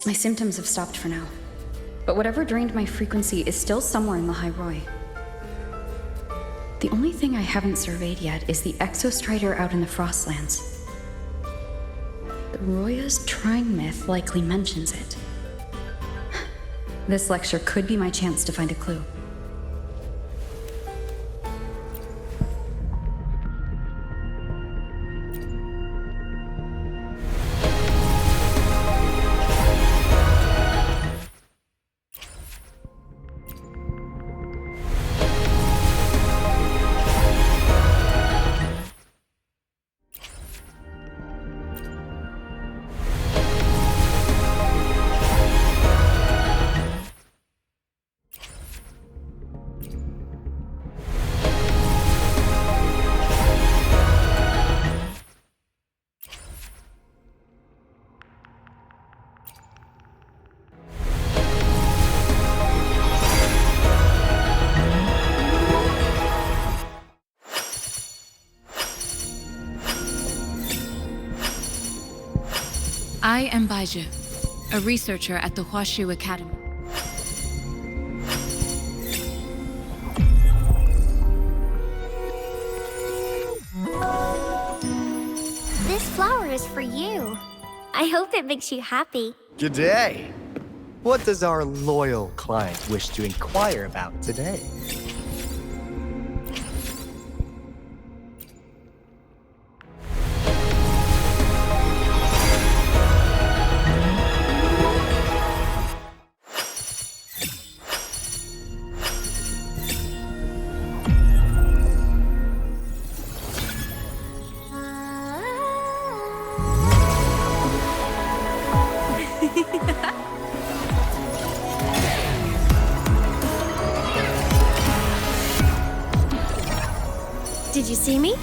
My symptoms have stopped for now. But whatever drained my frequency is still somewhere in Lahai. The only thing I haven't surveyed yet is the exostrider out in the Frostlands. The Roya's Trine myth likely mentions it. This lecture could be my chance to find a clue. I am Baiju, a researcher at the Huashu Academy. This flower is for you. I hope it makes you happy. G'day! What does our loyal client wish to inquire about today? Did you see me?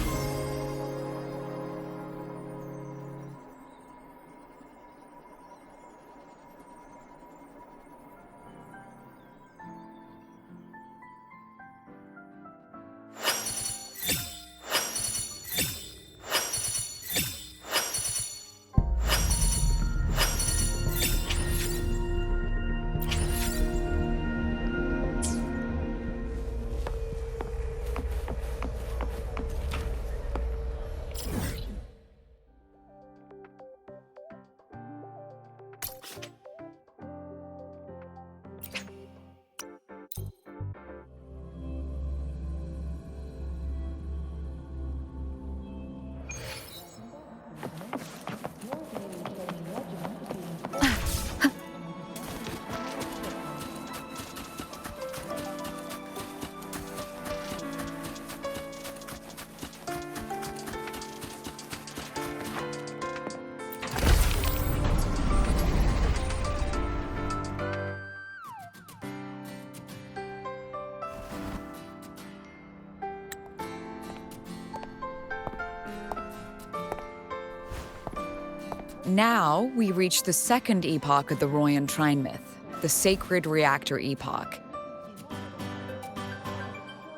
Now, we reach the second epoch of the Royan Trine myth, the Sacred Reactor Epoch.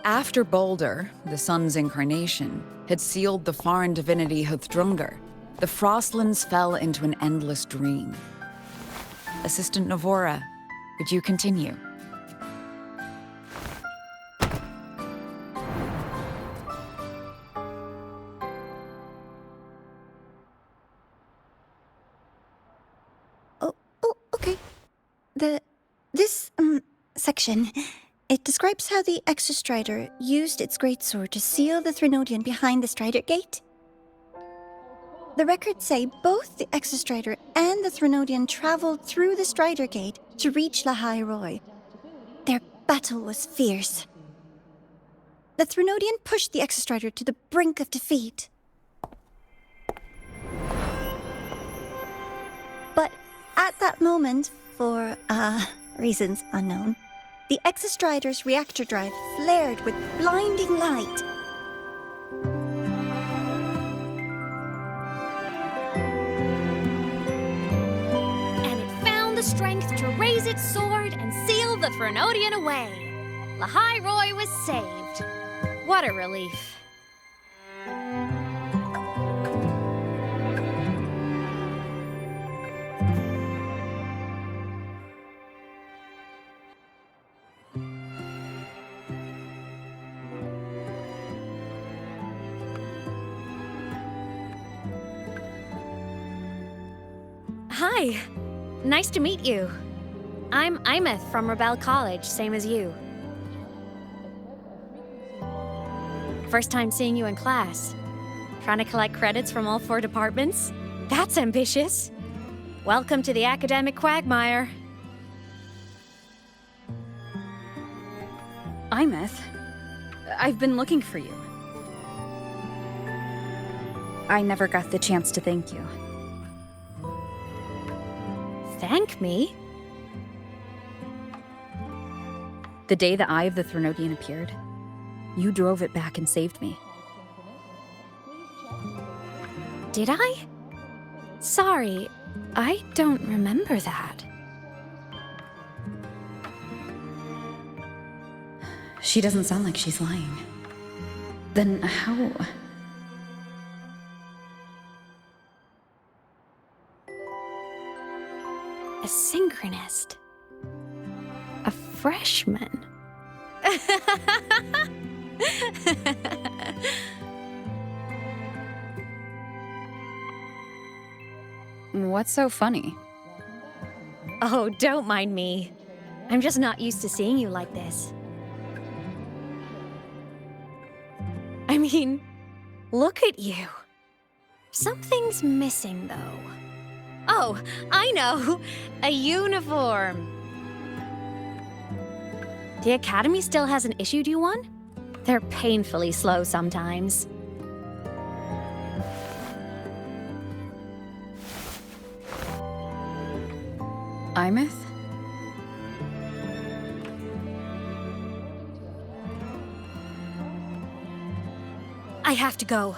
After Baldur, the sun's incarnation, had sealed the foreign divinity Huthrungur, the Frostlands fell into an endless dream. Assistant Navora, would you continue? Okay. This section, it describes how the Exostrider used its greatsword to seal the Threnodian behind the Strider Gate. The records say both the Exostrider and the Threnodian traveled through the Strider Gate to reach Lahai Roi. Their battle was fierce. The Threnodian pushed the Exostrider to the brink of defeat. But at that moment, for, reasons unknown, the Exostrider's reactor drive flared with blinding light. And it found the strength to raise its sword and seal the Threnodian away. Lahai Roi was saved. What a relief. Hi. Nice to meet you. I'm Imeth from Rebel College, same as you. First time seeing you in class. Trying to collect credits from all 4 departments? That's ambitious. Welcome to the academic quagmire. Imeth, I've been looking for you. I never got the chance to thank you. Thank me? The day the Eye of the Threnodian appeared, you drove it back and saved me. Did I? Sorry, I don't remember that. She doesn't sound like she's lying. Then how... A synchronist. A freshman. What's so funny? Oh, don't mind me. I'm just not used to seeing you like this. I mean, look at you. Something's missing, though. Oh, I know! A uniform! The Academy still hasn't issued you one? They're painfully slow sometimes. Imeth? I have to go.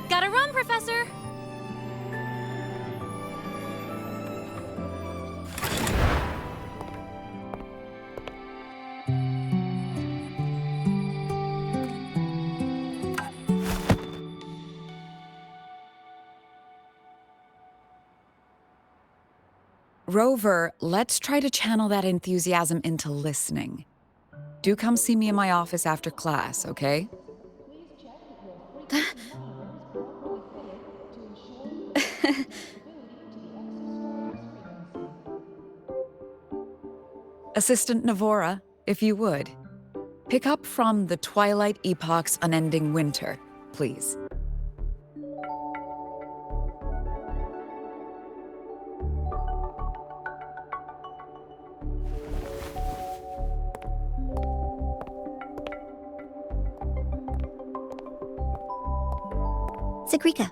Gotta run, Professor! Rover, let's try to channel that enthusiasm into listening. Do come see me in my office after class, okay? Assistant Navora, if you would. Pick up from the Twilight Epoch's Unending Winter, please. Sigrika,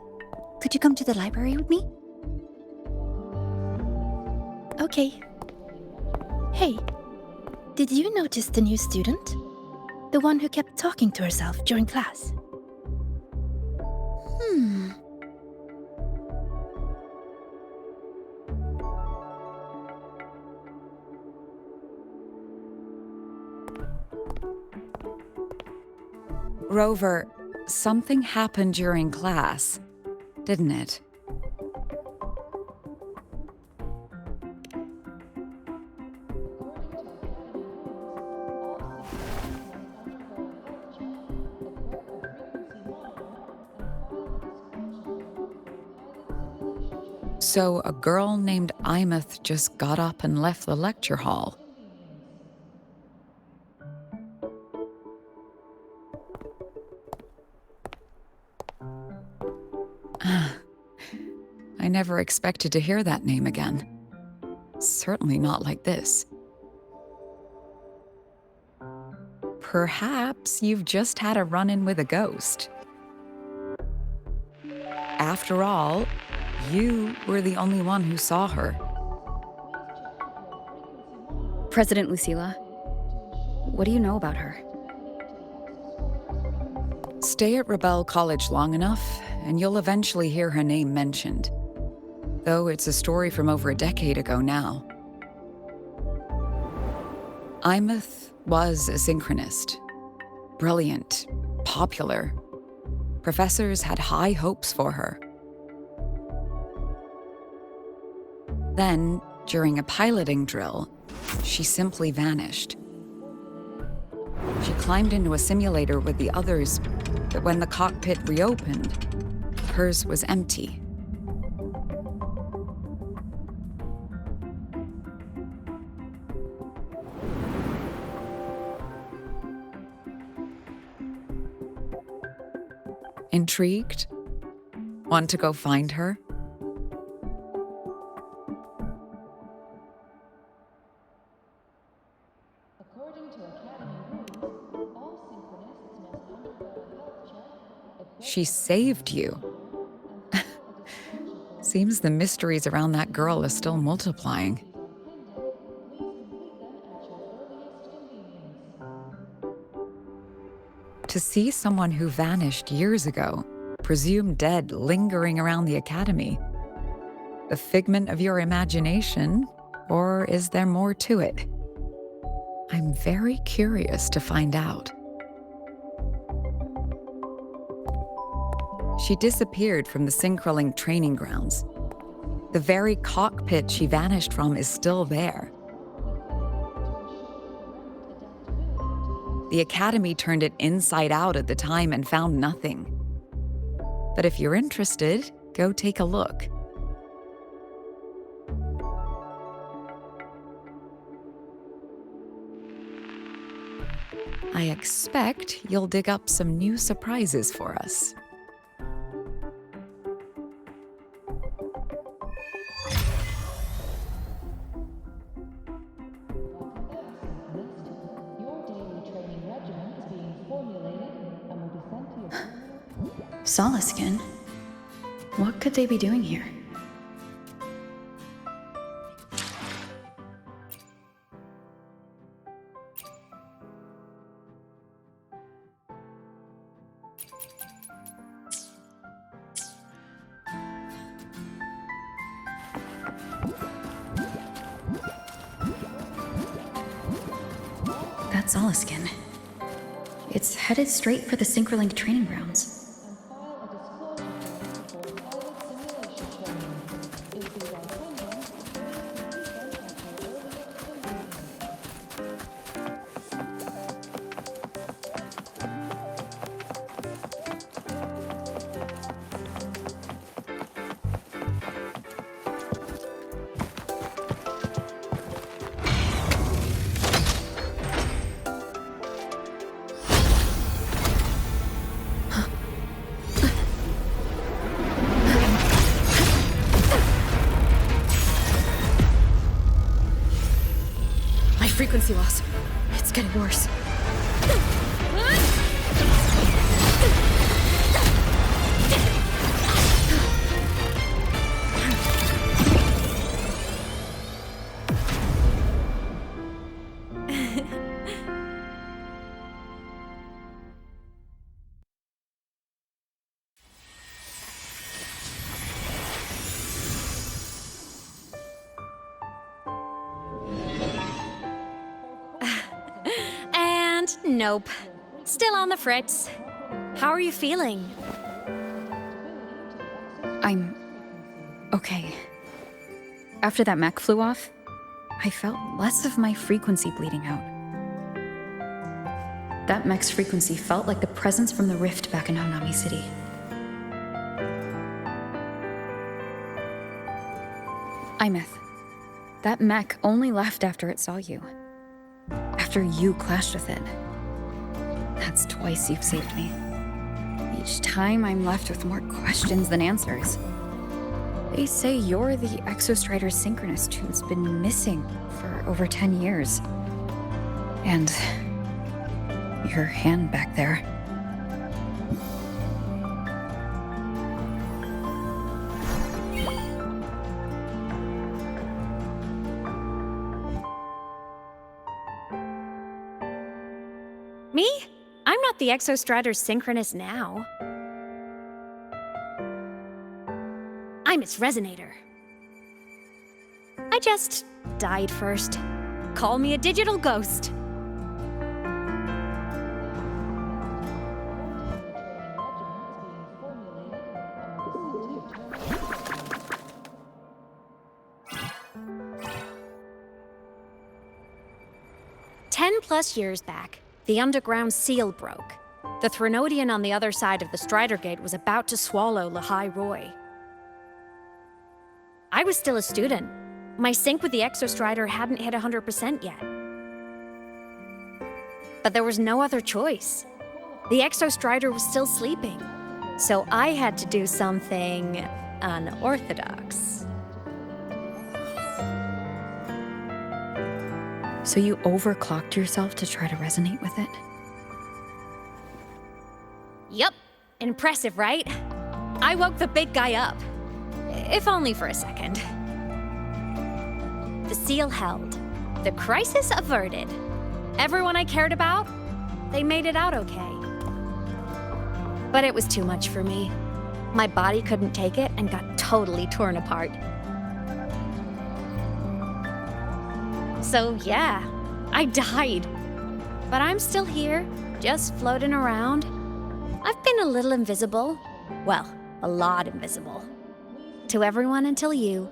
could you come to the library with me? Okay. Hey, did you notice the new student? The one who kept talking to herself during class? Rover, something happened during class, didn't it? So a girl named Imeth just got up and left the lecture hall. I never expected to hear that name again. Certainly not like this. Perhaps you've just had a run-in with a ghost. After all, you were the only one who saw her. President Lucilla, what do you know about her? Stay at Rebel College long enough, and you'll eventually hear her name mentioned. Though it's a story from over a decade ago now. Imeth was a synchronist. Brilliant, popular. Professors had high hopes for her. Then, during a piloting drill, she simply vanished. She climbed into a simulator with the others, but when the cockpit reopened, hers was empty. Intrigued? Want to go find her? She saved you. Seems the mysteries around that girl are still multiplying. To see someone who vanished years ago, presumed dead, lingering around the academy. A figment of your imagination, or is there more to it? I'm very curious to find out. She disappeared from the Synchroling training grounds. The very cockpit she vanished from is still there. The Academy turned it inside out at the time and found nothing. But if you're interested, go take a look. I expect you'll dig up some new surprises for us. Solaskin? What could they be doing here? That's Solaskin. It's headed straight for the Synchroling training grounds. Frequency loss. It's getting worse. Nope. Still on the fritz. How are you feeling? I'm okay. After that mech flew off, I felt less of my frequency bleeding out. That mech's frequency felt like the presence from the rift back in Honami City. Imeth, that mech only left after it saw you. After you clashed with it. That's twice you've saved me. Each time I'm left with more questions than answers. They say you're the Exostrider synchronist who's been missing for over 10 years. And your hand back there. Me? I'm not the Exostrider synchronist now. I'm its resonator. I just died first. Call me a digital ghost. +10 years back, the underground seal broke. The Threnodian on the other side of the Strider Gate was about to swallow Lahai Roy. I was still a student. My sync with the Exostrider hadn't hit 100% yet. But there was no other choice. The Exostrider was still sleeping, so I had to do something unorthodox. So you overclocked yourself to try to resonate with it? Yup. Impressive, right? I woke the big guy up. If only for a second. The seal held. The crisis averted. Everyone I cared about, they made it out okay. But it was too much for me. My body couldn't take it and got totally torn apart. So yeah, I died. But I'm still here, just floating around. I've been a little invisible. Well, a lot invisible. To everyone until you.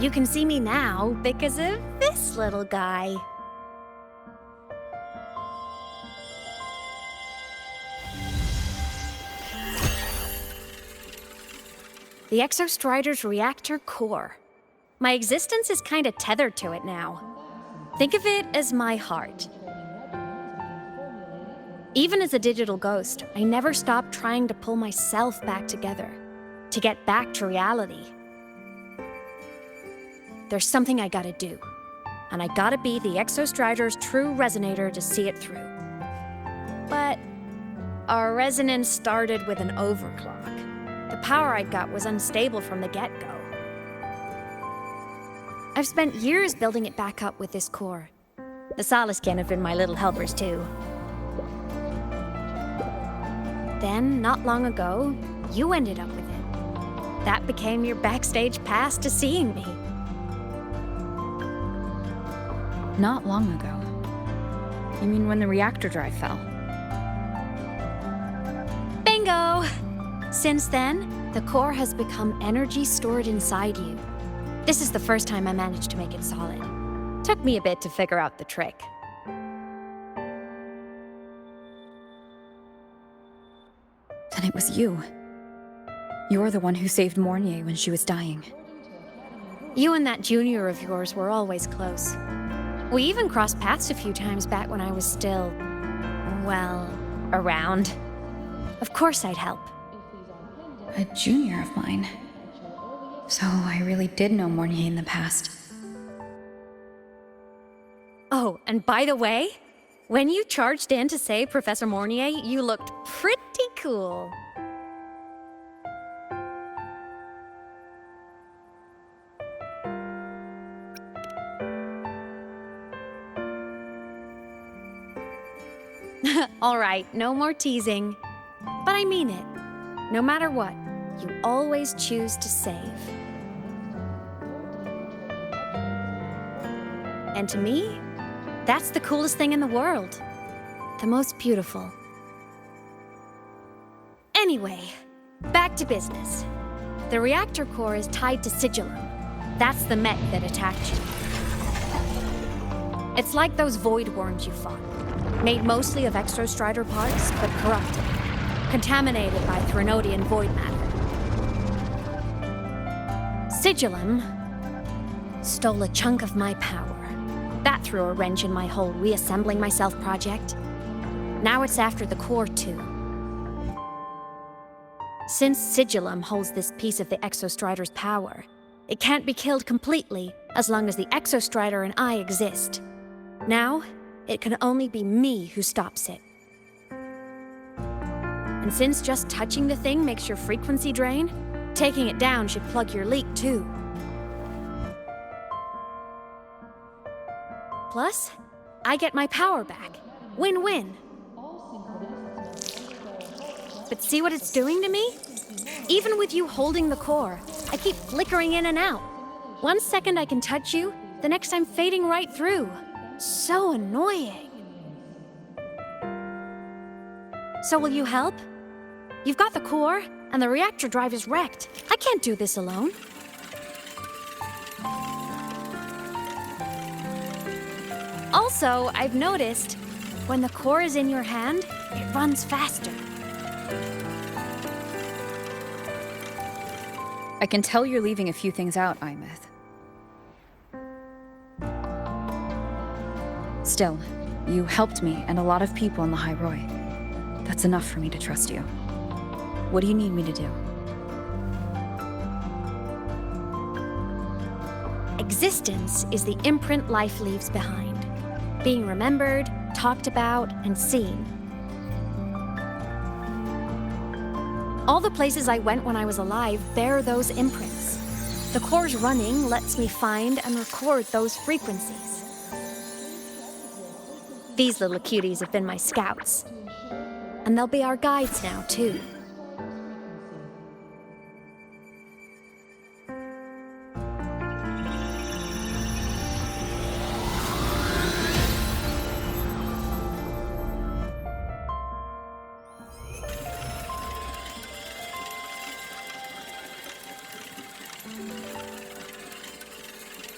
You can see me now because of this little guy. The Exostrider's reactor core. My existence is kinda tethered to it now. Think of it as my heart. Even as a digital ghost, I never stopped trying to pull myself back together, to get back to reality. There's something I gotta do, and I gotta be the Exostrider's true resonator to see it through. But our resonance started with an overclock. The power I got was unstable from the get-go. I've spent years building it back up with this core. The Solaskin have been my little helpers too. Then, not long ago, you ended up with it. That became your backstage pass to seeing me. Not long ago. You mean when the reactor drive fell? Bingo! Since then, the core has become energy stored inside you. This is the first time I managed to make it solid. Took me a bit to figure out the trick. Then it was you. You're the one who saved Mornier when she was dying. You and that junior of yours were always close. We even crossed paths a few times back when I was still, well, around. Of course I'd help. A junior of mine. So I really did know Mornier in the past. Oh, and by the way, when you charged in to save Professor Mornier, you looked pretty cool. All right, no more teasing. But I mean it. No matter what, you always choose to save. And to me, that's the coolest thing in the world. The most beautiful. Anyway, back to business. The reactor core is tied to Sigilum. That's the mech that attacked you. It's like those void worms you fought. Made mostly of Exostrider parts, but corrupted. Contaminated by Threnodian void matter. Sigilum stole a chunk of my power. That threw a wrench in my whole reassembling myself project. Now it's after the core too. Since Sigilum holds this piece of the Exostrider's power, it can't be killed completely as long as the Exostrider and I exist. Now, it can only be me who stops it. And since just touching the thing makes your frequency drain, taking it down should plug your leak too. Plus, I get my power back. Win-win. But see what it's doing to me? Even with you holding the core, I keep flickering in and out. 1 second I can touch you, the next I'm fading right through. So annoying. So will you help? You've got the core, and the reactor drive is wrecked. I can't do this alone. Also, I've noticed, when the core is in your hand, it runs faster. I can tell you're leaving a few things out, Imeth. Still, you helped me and a lot of people in Lahai Roi. That's enough for me to trust you. What do you need me to do? Existence is the imprint life leaves behind. Being remembered, talked about, and seen. All the places I went when I was alive bear those imprints. The core's running lets me find and record those frequencies. These little cuties have been my scouts. And they'll be our guides now, too.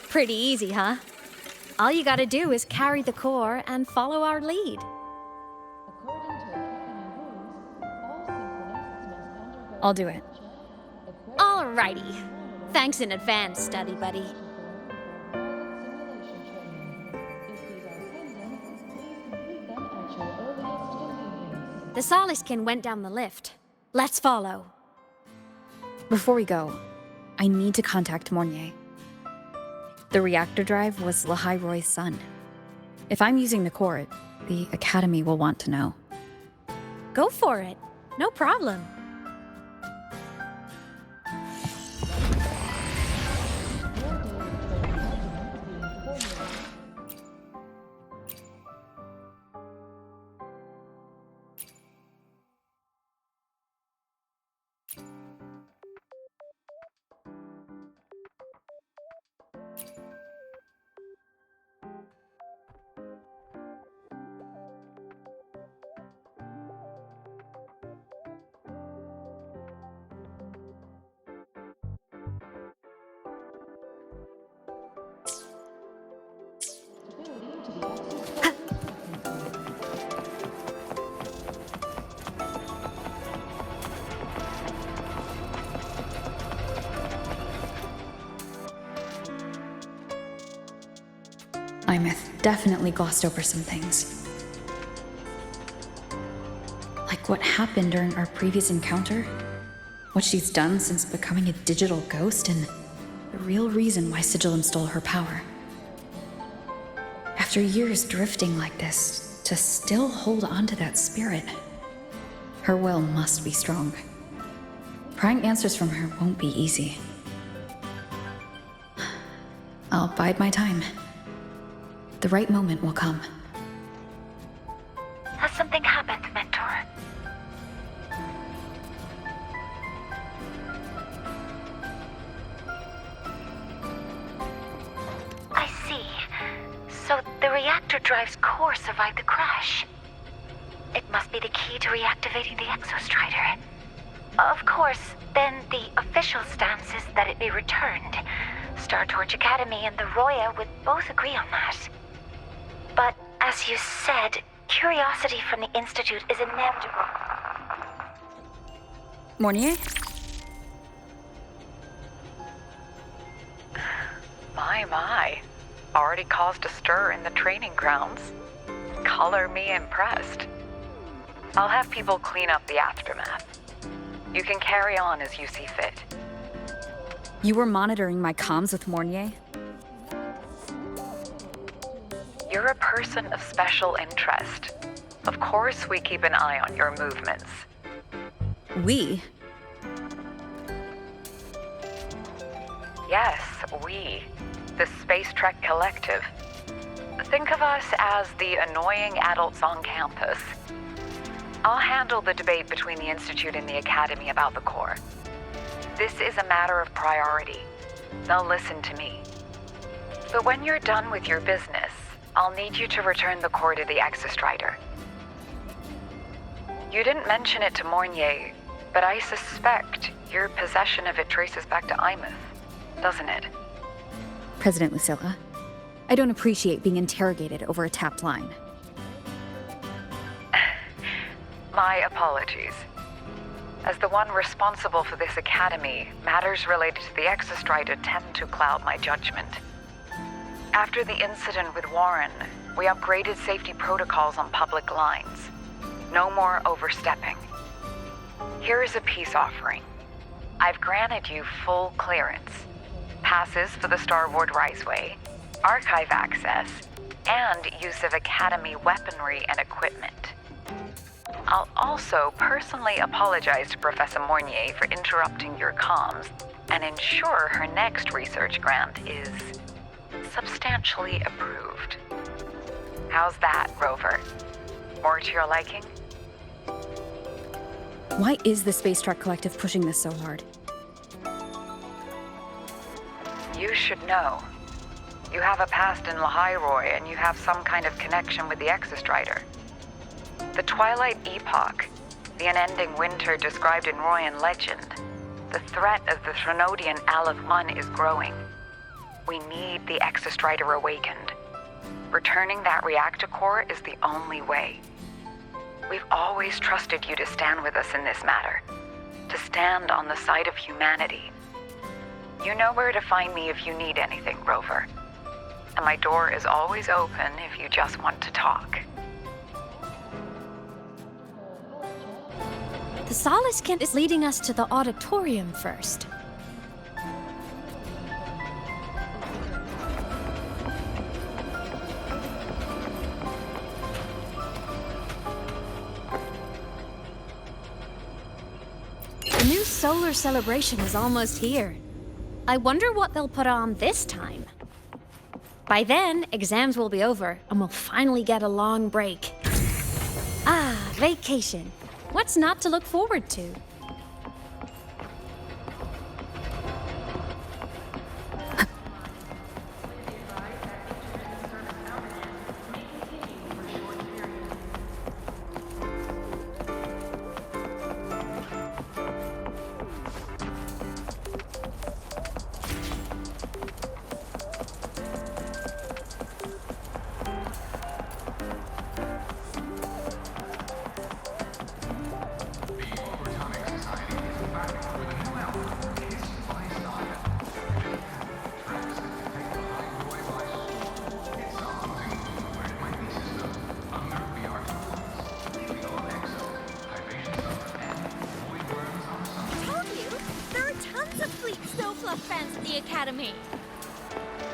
Pretty easy, huh? All you gotta do is carry the core and follow our lead. I'll do it. Alrighty. Thanks in advance, study buddy. The Soliskin went down the lift. Let's follow. Before we go, I need to contact Mornier. The reactor drive was Lahai Roi's son. If I'm using the core, the Academy will want to know. Go for it. No problem. Imeth definitely glossed over some things. Like what happened during our previous encounter, what she's done since becoming a digital ghost, and the real reason why Exilium stole her power. After years drifting like this, to still hold on to that spirit, her will must be strong. Prying answers from her won't be easy. I'll bide my time. The right moment will come. Has something happened, Mentor? I see. So the reactor drive's core survived the crash. It must be the key to reactivating the Exostrider. Of course, then the official stance is that it be returned. Star Torch Academy and the Roya would both agree on that. But, as you said, curiosity from the Institute is inevitable. Mornier? My. Already caused a stir in the training grounds. Color me impressed. I'll have people clean up the aftermath. You can carry on as you see fit. You were monitoring my comms with Mornier? You're a person of special interest. Of course we keep an eye on your movements. We? Yes, we. The Space Trek Collective. Think of us as the annoying adults on campus. I'll handle the debate between the Institute and the Academy about the core. This is a matter of priority. Now listen to me. But when you're done with your business, I'll need you to return the core to the Exostrider. You didn't mention it to Mornier, But I suspect your possession of it traces back to Imouth, doesn't it? President Lucilla, I don't appreciate being interrogated over a tapped line. My apologies. As the one responsible for this academy, matters related to the Exostrider tend to cloud my judgment. After the incident with Warren, we upgraded safety protocols on public lines. No more overstepping. Here is a peace offering. I've granted you full clearance, passes for the Starboard Riseway, archive access, and use of Academy weaponry and equipment. I'll also personally apologize to Professor Mornier for interrupting your comms and ensure her next research grant is substantially approved. How's that, Rover? More to your liking? Why is the Space Truck Collective pushing this so hard? You should know. You have a past in Lahai, and you have some kind of connection with the Exostrider. The Twilight Epoch, the unending winter described in Royan legend, the threat of the Threnodian Aleph 1 is growing. We need the Exostrider awakened. Returning that reactor core is the only way. We've always trusted you to stand with us in this matter, to stand on the side of humanity. You know where to find me if you need anything, Rover. And my door is always open if you just want to talk. The Soliskin is leading us to the auditorium first. The new solar celebration is almost here. I wonder what they'll put on this time. By then, exams will be over, and we'll finally get a long break. Ah, vacation. What's not to look forward to?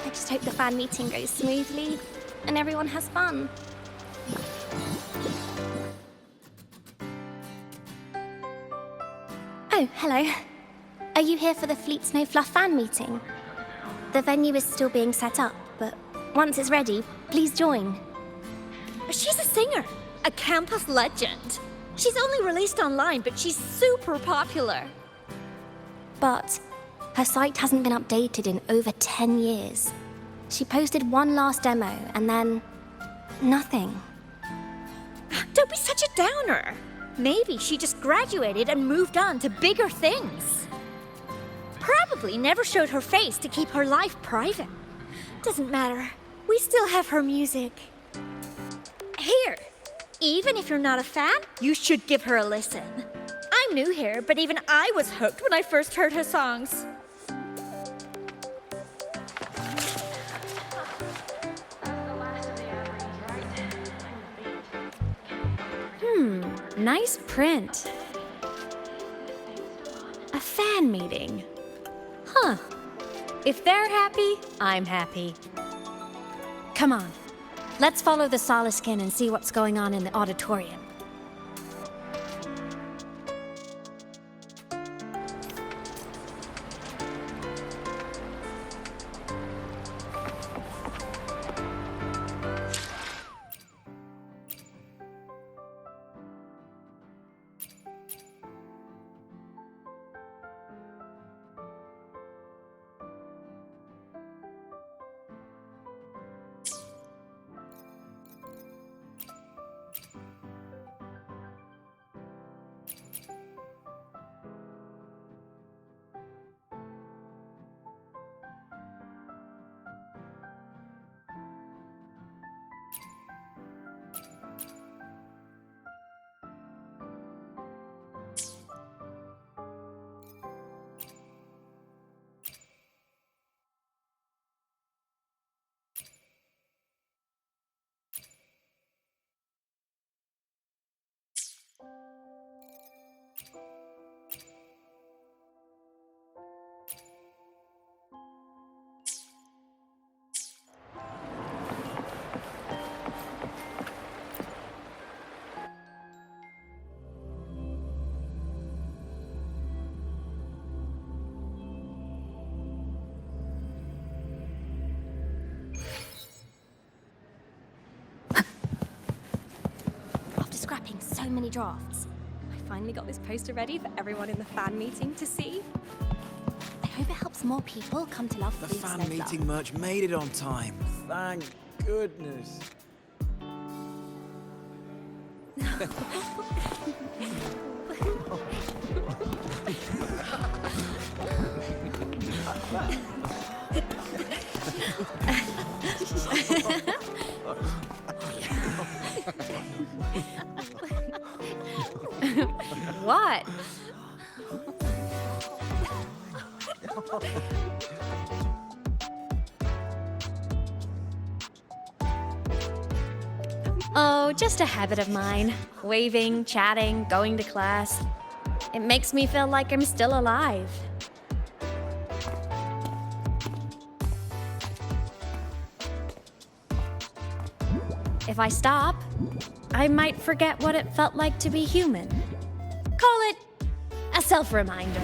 I just hope the fan meeting goes smoothly and everyone has fun. Oh, hello. Are you here for the Fleet Snow Fluff fan meeting? The venue is still being set up, but once it's ready, please join. She's a singer, a campus legend. She's only released online, but she's super popular. But her site hasn't been updated in over 10 years. She posted one last demo, and then nothing. Don't be such a downer. Maybe she just graduated and moved on to bigger things. Probably never showed her face to keep her life private. Doesn't matter. We still have her music. Here, even if you're not a fan, you should give her a listen. I'm new here, but even I was hooked when I first heard her songs. Nice print. A fan meeting. Huh. If they're happy, I'm happy. Come on. Let's follow the Soliskin and see what's going on in the auditorium. scrapping so many drafts. I finally got this poster ready for everyone in the fan meeting to see. I hope it helps more people come to love The Fleet fan Snowflower. meeting merch made it on time. Thank goodness. What? Oh, just a habit of mine. Waving, chatting, going to class. It makes me feel like I'm still alive. If I stop, I might forget what it felt like to be human. Call it a self-reminder.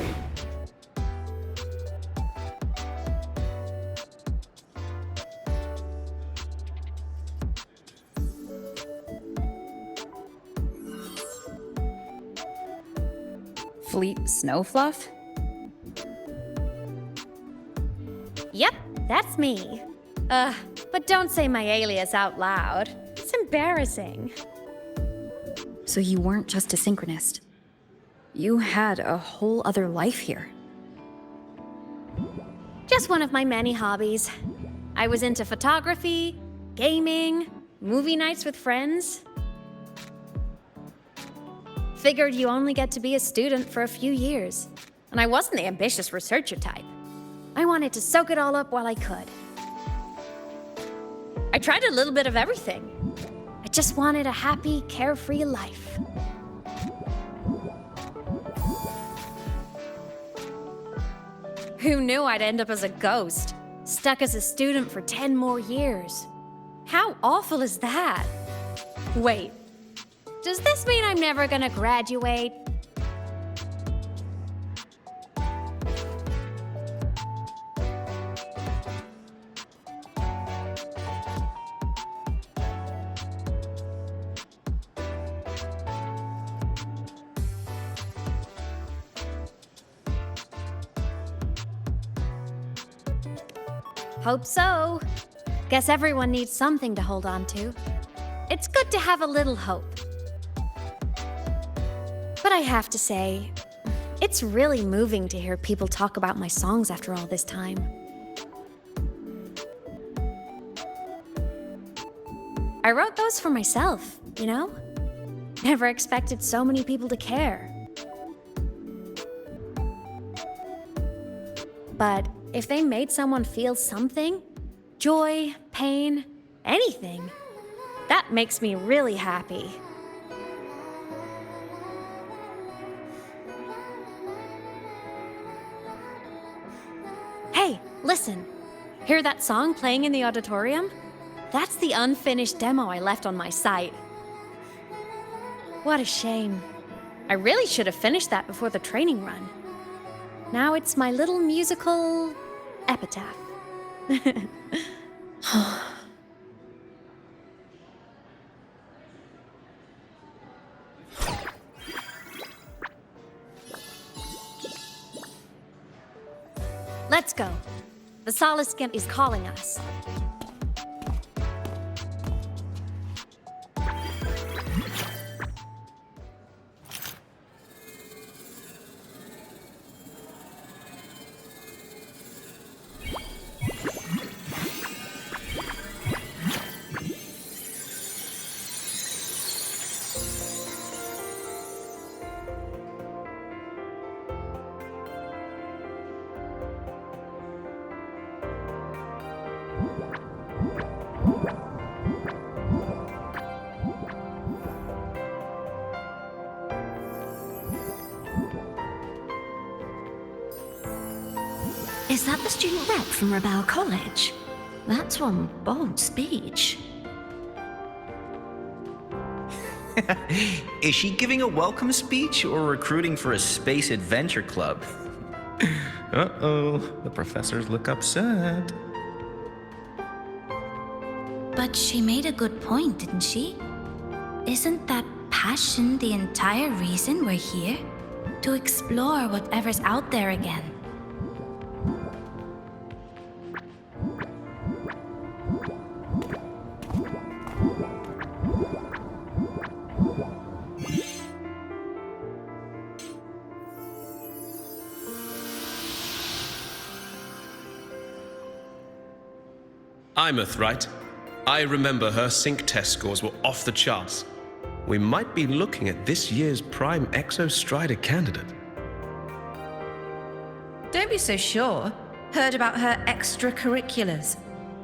Fleet Snowfluff? Yep, that's me. But don't say my alias out loud. It's embarrassing. So you weren't just a synchronist. You had a whole other life here. Just one of my many hobbies. I was into photography, gaming, movie nights with friends. Figured you only get to be a student for a few years. And I wasn't the ambitious researcher type. I wanted to soak it all up while I could. I tried a little bit of everything. I just wanted a happy, carefree life. Who knew I'd end up as a ghost, stuck as a student for 10 more years? How awful is that? Wait, does this mean I'm never gonna graduate? Hope so. Guess everyone needs something to hold on to. It's good to have a little hope. But I have to say, it's really moving to hear people talk about my songs after all this time. I wrote those for myself, you know? Never expected so many people to care. But if they made someone feel something, joy, pain, anything, that makes me really happy. Hey, listen. Hear that song playing in the auditorium? That's the unfinished demo I left on my site. What a shame. I really should have finished that before the training run. Now it's my little musical epitaph. Let's go. The Soliskin is calling us. Is that the student rep from Rebel College? That's one bold speech. Is she giving a welcome speech or recruiting for a space adventure club? Uh-oh, the professors look upset. But she made a good point, didn't she? Isn't that passion the entire reason we're here? To explore whatever's out there again. Imeth, right? I remember her sync test scores were off the charts. We might be looking at this year's prime Exostrider candidate. Don't be so sure. Heard about her extracurriculars.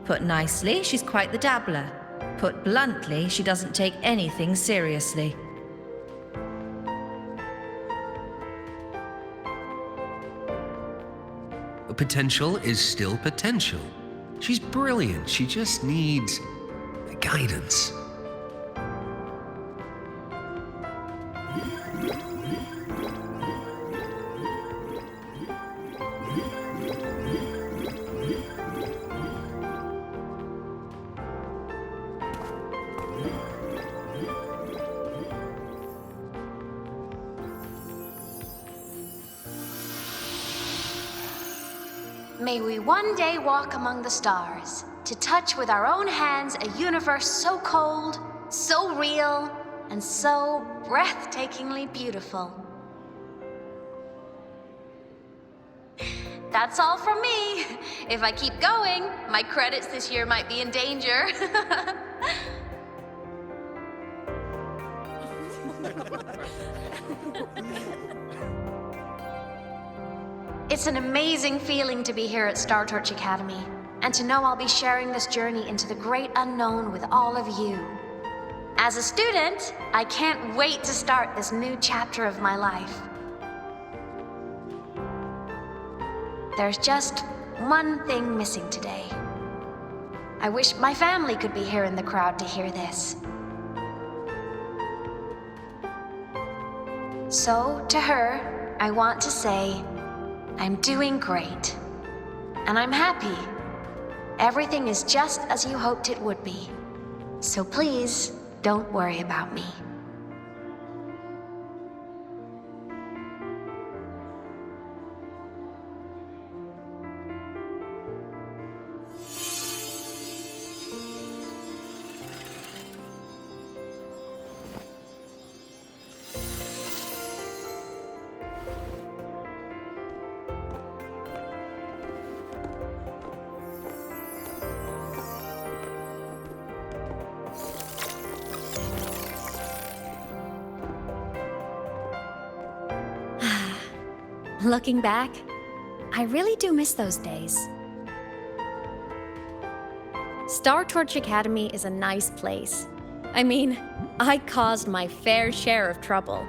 Put nicely, she's quite the dabbler. Put bluntly, she doesn't take anything seriously. Potential is still potential. She's brilliant, she just needs guidance. May we one day walk among the stars, to touch with our own hands a universe so cold, so real, and so breathtakingly beautiful. That's all from me. If I keep going, my credits this year might be in danger. It's an amazing feeling to be here at Star Torch Academy, and to know I'll be sharing this journey into the great unknown with all of you. As a student, I can't wait to start this new chapter of my life. There's just one thing missing today. I wish my family could be here in the crowd to hear this. So, to her, I want to say, I'm doing great. And I'm happy. Everything is just as you hoped it would be. So please, don't worry about me. Looking back, I really do miss those days. Star Torch Academy is a nice place. I mean, I caused my fair share of trouble,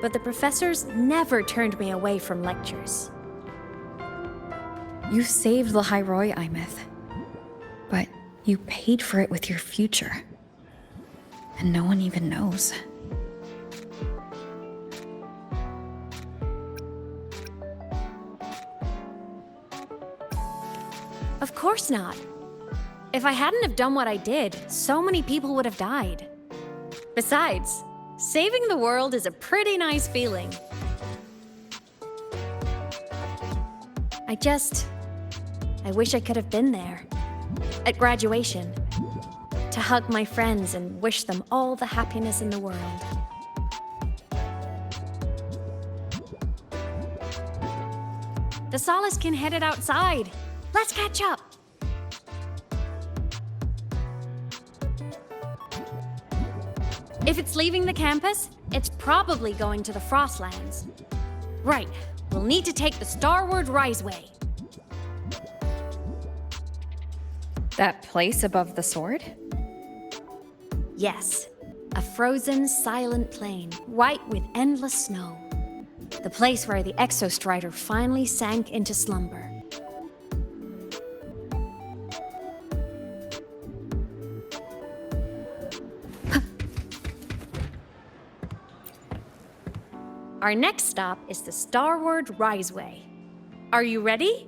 but the professors never turned me away from lectures. You saved Lahai Roy, Imeth. But you paid for it with your future. And no one even knows. Of course not. If I hadn't have done what I did, so many people would have died. Besides, saving the world is a pretty nice feeling. I wish I could have been there. At graduation. To hug my friends and wish them all the happiness in the world. The Solace can headed outside. Let's catch up! If it's leaving the campus, it's probably going to the Frostlands. Right, we'll need to take the Starward Riseway. That place above the sword? Yes, a frozen, silent plain, white with endless snow. The place where the Exostrider finally sank into slumber. Our next stop is the Starward Riseway. Are you ready?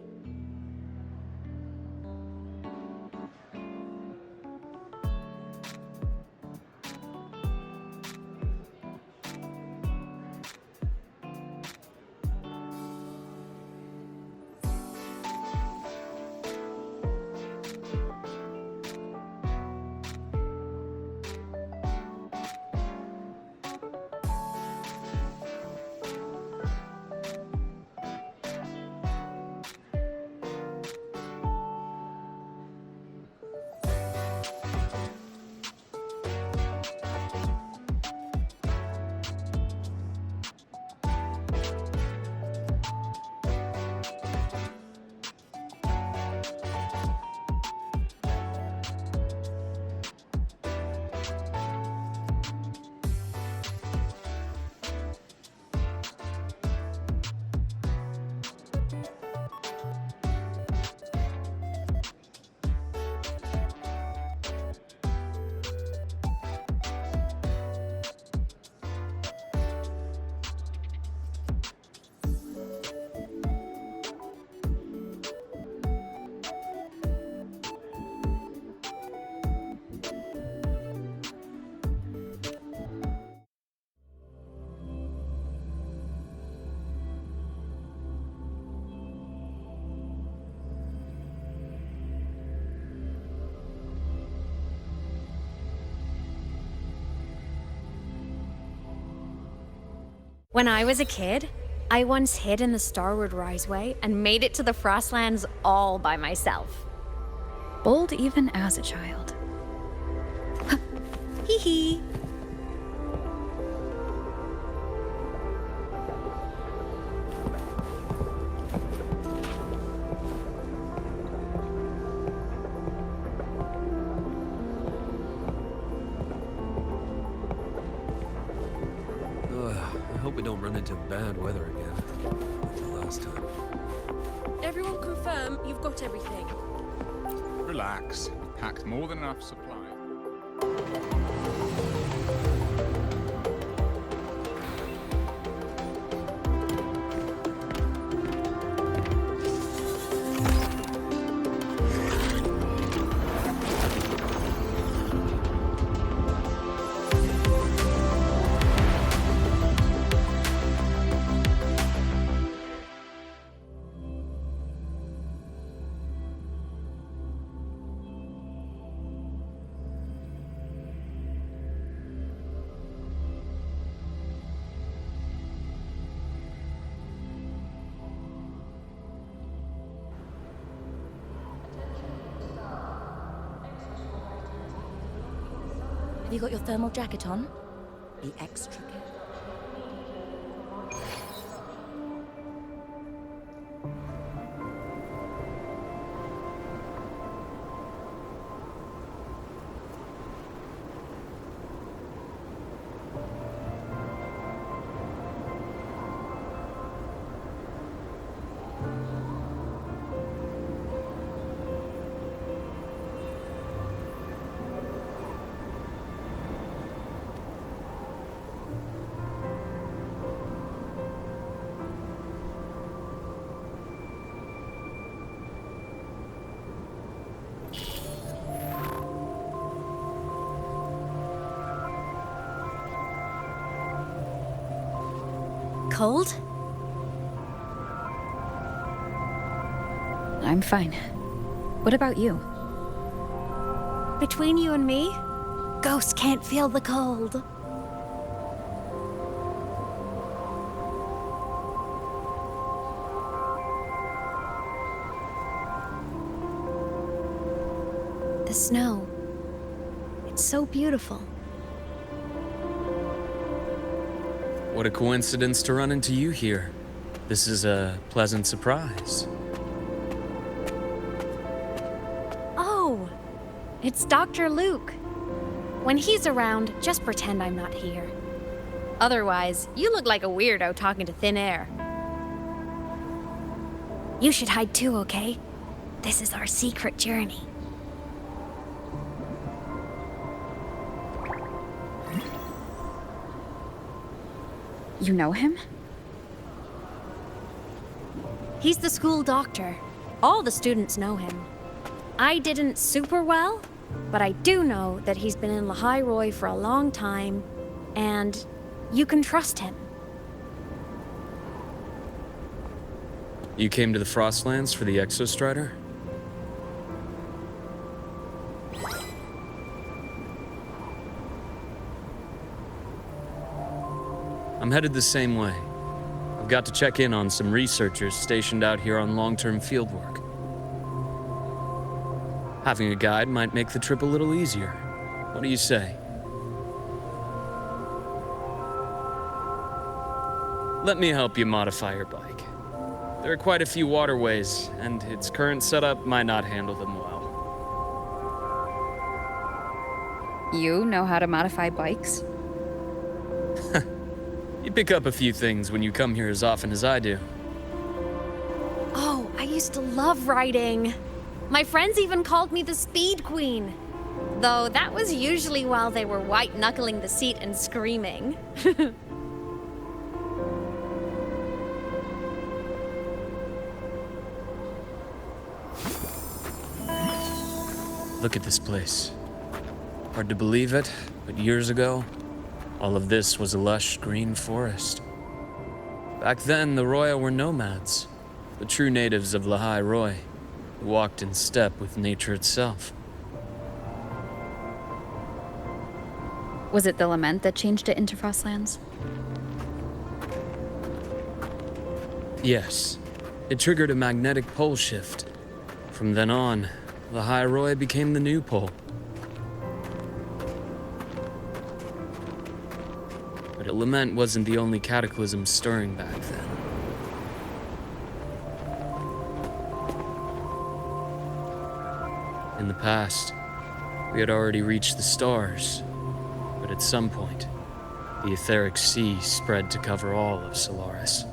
When I was a kid, I once hid in the Starward Riseway and made it to the Frostlands all by myself. Bold even as a child. Hee hee. I hope we don't run into bad weather again, like the last time. Everyone confirm you've got everything. Relax. Packed more than enough supply. Have you got your thermal jacket on? Be extra careful. Cold? I'm fine. What about you? Between you and me, ghosts can't feel the cold. The snow. It's so beautiful. What a coincidence to run into you here. This is a pleasant surprise. Oh, it's Dr. Luke. When he's around, just pretend I'm not here. Otherwise, you look like a weirdo talking to thin air. You should hide too, okay? This is our secret journey. You know him? He's the school doctor. All the students know him. I didn't super well, but I do know that he's been in Lahai for a long time, and you can trust him. You came to the Frostlands for the Exostrider? I'm headed the same way. I've got to check in on some researchers stationed out here on long-term fieldwork. Having a guide might make the trip a little easier. What do you say? Let me help you modify your bike. There are quite a few waterways, and its current setup might not handle them well. You know how to modify bikes? You pick up a few things when you come here as often as I do. Oh, I used to love riding. My friends even called me the Speed Queen. Though that was usually while they were white-knuckling the seat and screaming. Look at this place. Hard to believe it, but years ago, all of this was a lush green forest. Back then, the Roya were nomads, the true natives of Lahai Roy, who walked in step with nature itself. Was it the lament that changed it into Frostlands? Yes, it triggered a magnetic pole shift. From then on, Lahai Roy became the new pole. But a lament wasn't the only cataclysm stirring back then. In the past, we had already reached the stars, but at some point, the etheric sea spread to cover all of Solaris.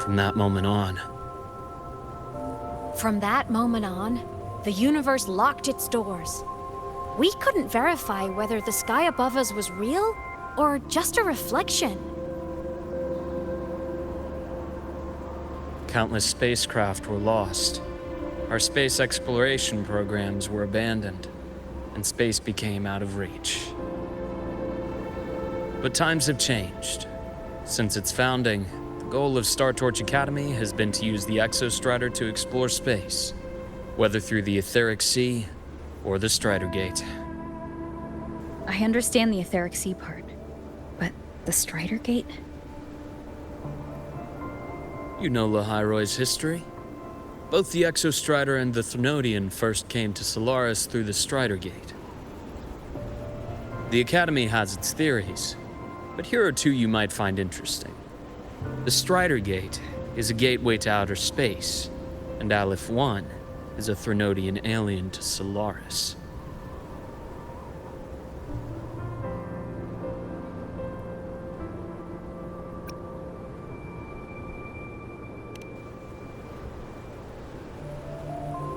From that moment on, the universe locked its doors. We couldn't verify whether the sky above us was real or just a reflection. countless spacecraft were lost. Our space exploration programs were abandoned, and space became out of reach. But times have changed. Since its founding, the goal of Star Torch Academy has been to use the Exostrider to explore space, whether through the Etheric Sea or the Strider Gate. I understand the Etheric Sea part, but the Strider Gate? You know Lahai Roy's history. Both the Exostrider and the Threnodian first came to Solaris through the Strider Gate. The Academy has its theories, but here are two you might find interesting. The Strider Gate is a gateway to outer space, and Aleph 1 is a Threnodian alien to Solaris.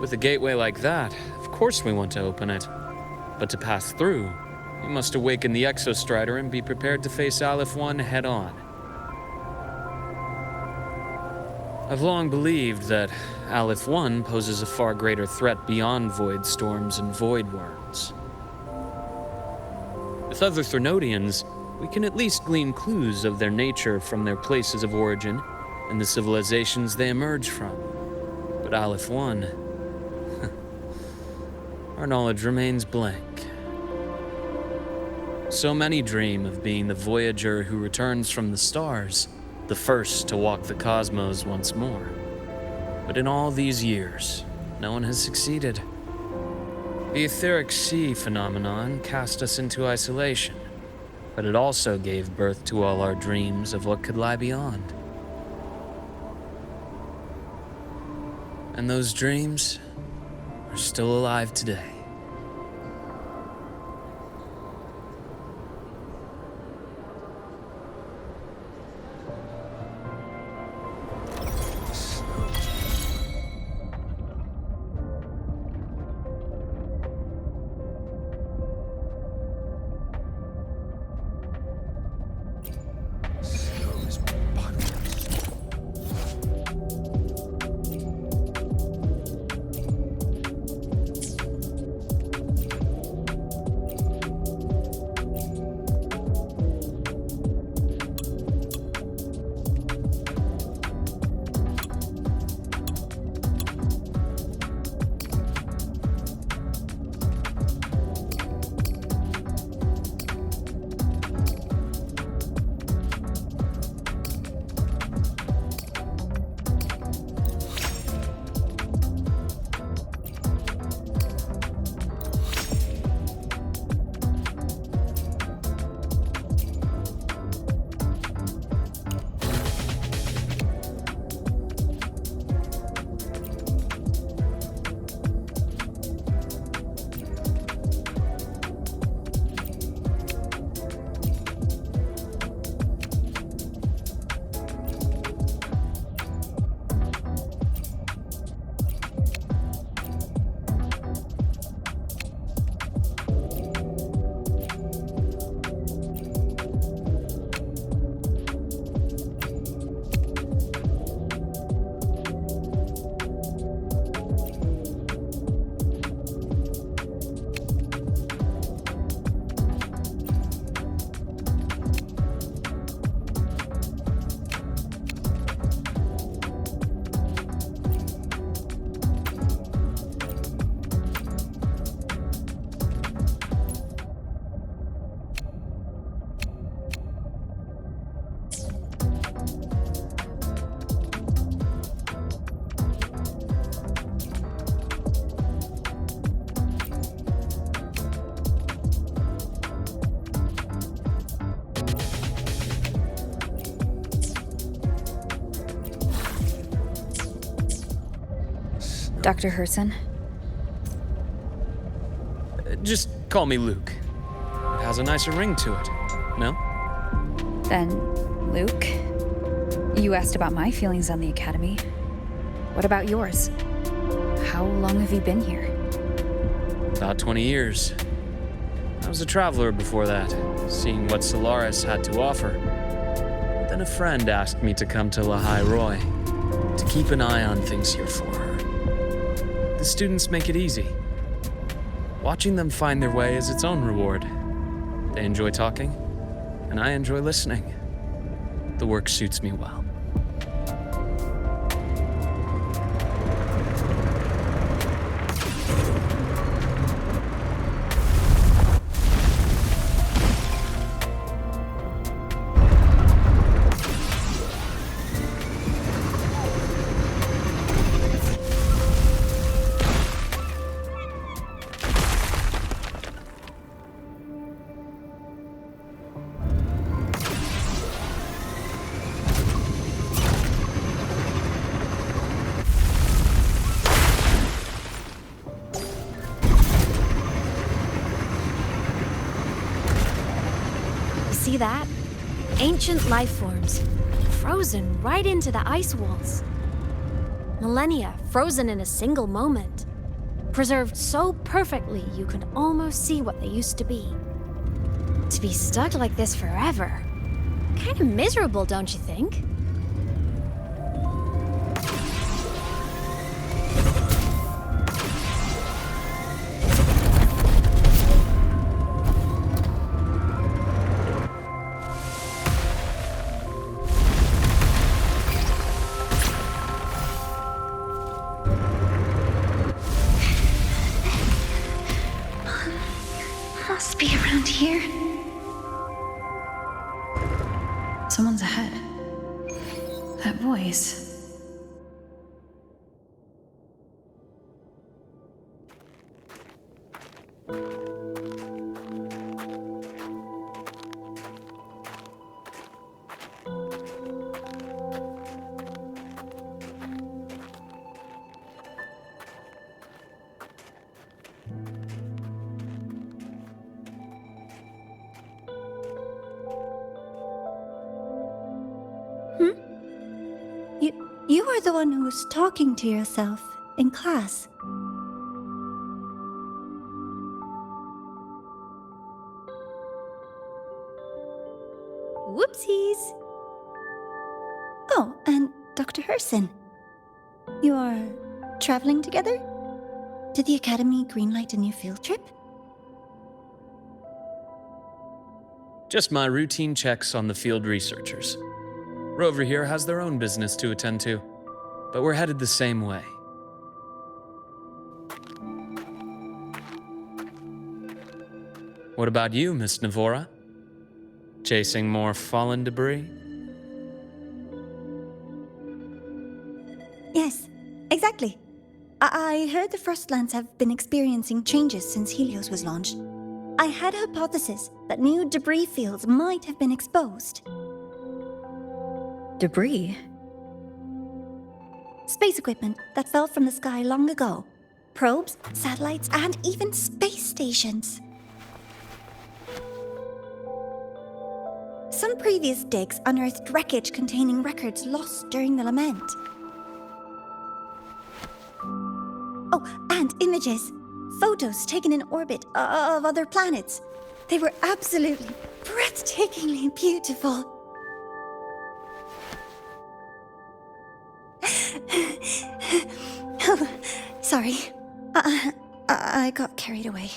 With a gateway like that, of course we want to open it. But to pass through, we must awaken the Exostrider and be prepared to face Aleph 1 head-on. I've long believed that Aleph 1 poses a far greater threat beyond void storms and void worms. With other Threnodians, we can at least glean clues of their nature from their places of origin and the civilizations they emerge from. But Aleph 1... our knowledge remains blank. So many dream of being the Voyager who returns from the stars, the first to walk the cosmos once more. But in all these years, no one has succeeded. The Etheric Sea phenomenon cast us into isolation, but it also gave birth to all our dreams of what could lie beyond. And those dreams are still alive today. Dr. Herson? Just call me Luke. It has a nicer ring to it, no? Then, Luke, you asked about my feelings on the Academy. What about yours? How long have you been here? About 20 years. I was a traveler before that, seeing what Solaris had to offer. Then a friend asked me to come to Lahai Roy, to keep an eye on things here for her. The students make it easy. Watching them find their way is its own reward. They enjoy talking, and I enjoy listening. The work suits me well. See that? Ancient life forms, frozen right into the ice walls. Millennia frozen in a single moment. Preserved so perfectly you can almost see what they used to be. To be stuck like this forever. Kind of miserable, don't you think? Must be around here. Someone's ahead. That voice. You are the one who was talking to yourself in class. Whoopsies! Oh, and Dr. Herson. You are traveling together? Did the Academy greenlight a new field trip? Just my routine checks on the field researchers. Rover here has their own business to attend to, but we're headed the same way. What about you, Miss Navora? Chasing more fallen debris? Yes, exactly. I heard the Frostlands have been experiencing changes since Helios was launched. I had a hypothesis that new debris fields might have been exposed. Debris? Space equipment that fell from the sky long ago. Probes, satellites, and even space stations. Some previous digs unearthed wreckage containing records lost during the Lament. Oh, and images. Photos taken in orbit of other planets. They were absolutely breathtakingly beautiful. Oh, sorry. I got carried away.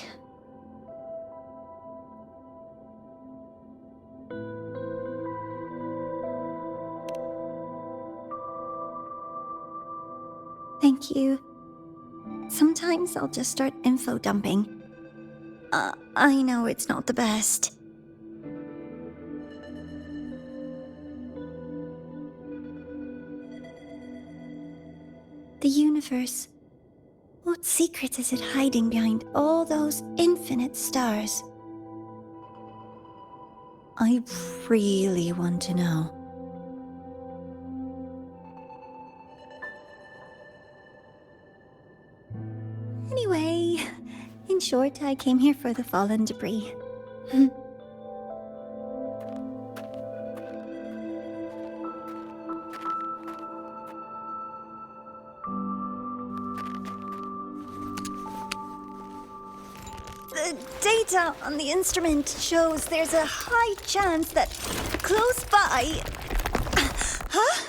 Thank you. Sometimes I'll just start info dumping. I know it's not the best. The universe. What secrets is it hiding behind all those infinite stars? I really want to know. Anyway, in short, I came here for the fallen debris. The data on the instrument shows there's a high chance that close by... Huh?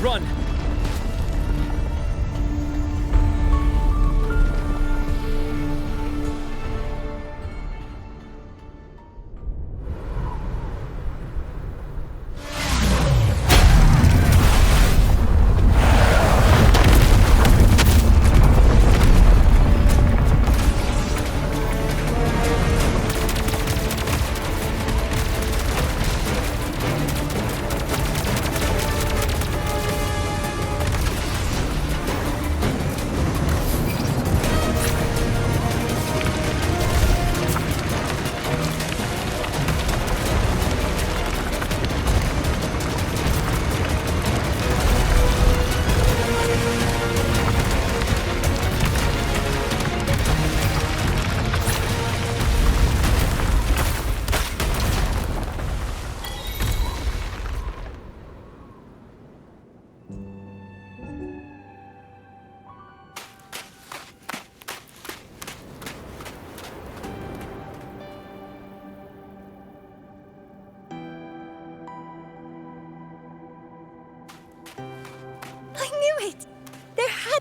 Run!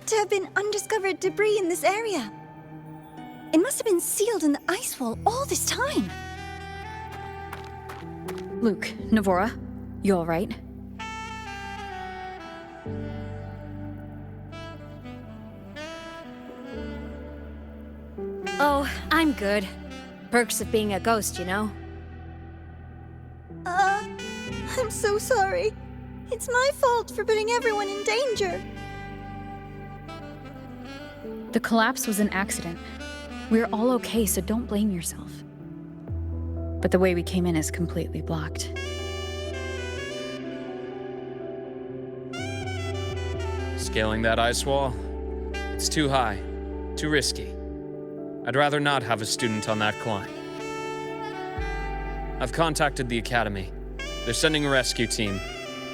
To have been undiscovered debris in this area. It must have been sealed in the ice wall all this time. Luke, Navora, you all right? Oh, I'm good. Perks of being a ghost, you know? I'm so sorry. It's my fault for putting everyone in danger. The collapse was an accident. We're all okay, so don't blame yourself. But the way we came in is completely blocked. Scaling that ice wall? It's too high, too risky. I'd rather not have a student on that climb. I've contacted the Academy. They're sending a rescue team.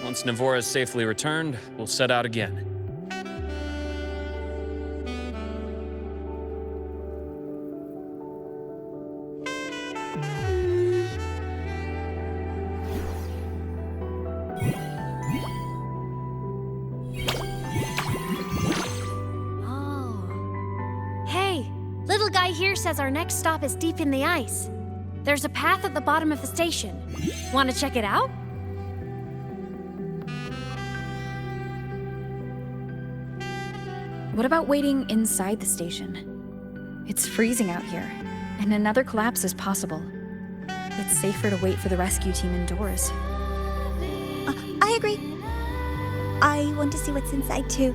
Once Navora is safely returned, we'll set out again. Says our next stop is deep in the ice. There's a path at the bottom of the station. Want to check it out? What about waiting inside the station? It's freezing out here, and another collapse is possible. It's safer to wait for the rescue team indoors. I agree. I want to see what's inside too.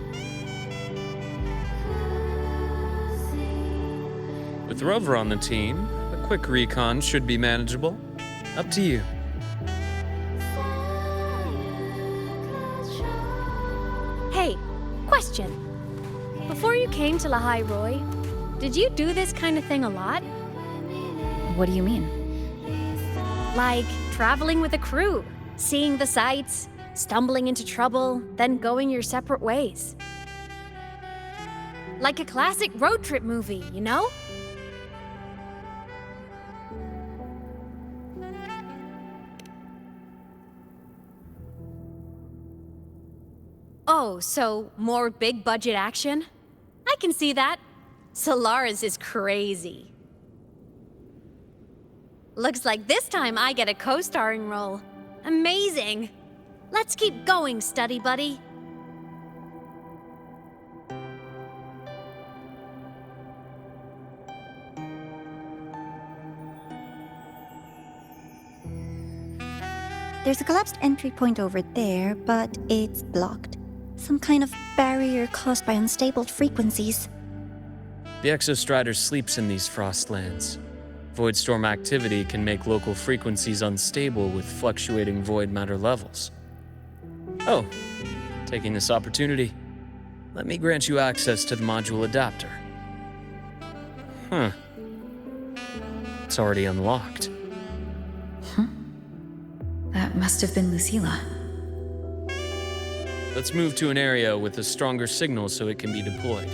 With Rover on the team, a quick recon should be manageable. Up to you. Hey, question. Before you came to Lahai Roy, did you do this kind of thing a lot? What do you mean? Like traveling with a crew, seeing the sights, stumbling into trouble, then going your separate ways. Like a classic road trip movie, you know? Oh, so more big budget action? I can see that. Solaris is crazy. Looks like this time I get a co-starring role. Amazing. Let's keep going, study buddy. There's a collapsed entry point over there, but it's blocked. Some kind of barrier caused by unstable frequencies. The Exostrider sleeps in these frostlands. Void storm activity can make local frequencies unstable with fluctuating void matter levels. Oh, taking this opportunity, let me grant you access to the module adapter. It's already unlocked. That must have been Lucilla. Let's move to an area with a stronger signal so it can be deployed.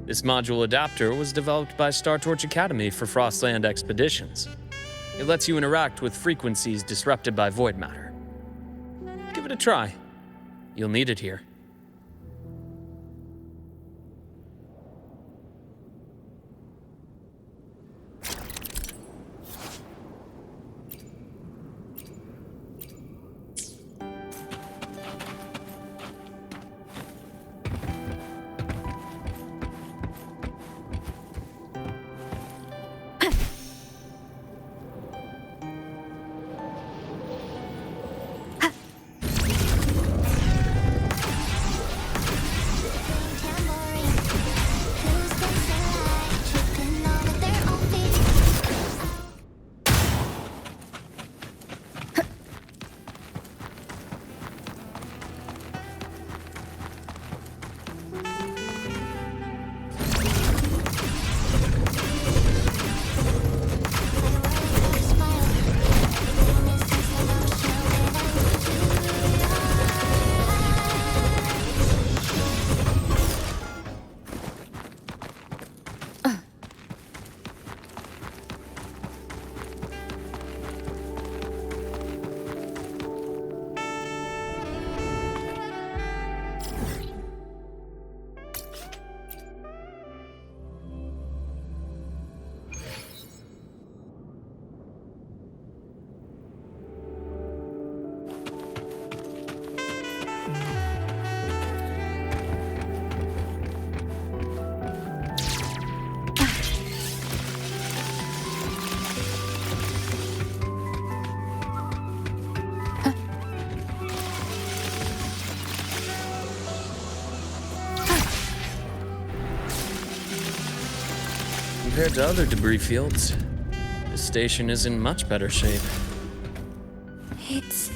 This module adapter was developed by Startorch Academy for Frostland expeditions. It lets you interact with frequencies disrupted by void matter. Give it a try. You'll need it here. Compared to other debris fields, this station is in much better shape. It's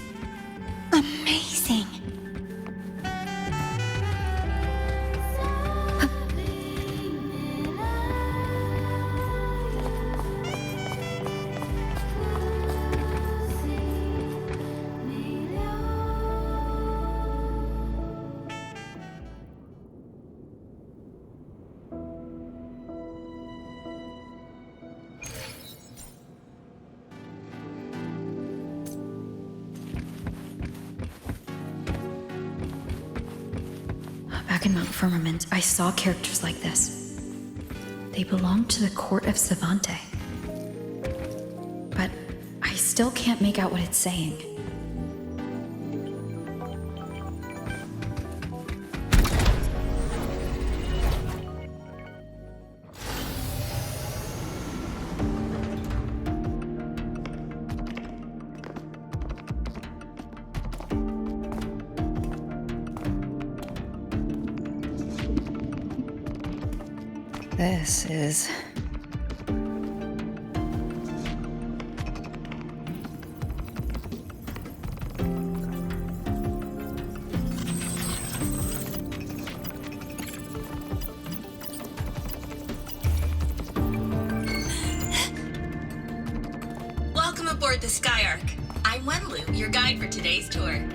amazing. Back in Mount Firmament, I saw characters like this. They belonged to the court of Savante. But I still can't make out what it's saying. This is... Welcome aboard the Skyark. I'm Wenlu, your guide for today's tour.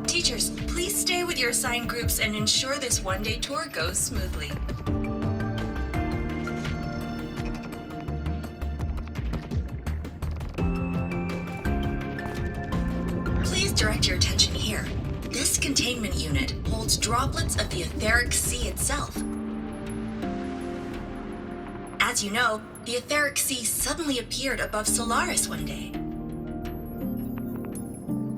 Teachers, please stay with your assigned groups and ensure this one-day tour goes smoothly. Please direct your attention here. This containment unit holds droplets of the etheric sea itself. As you know, the etheric sea suddenly appeared above Solaris one day.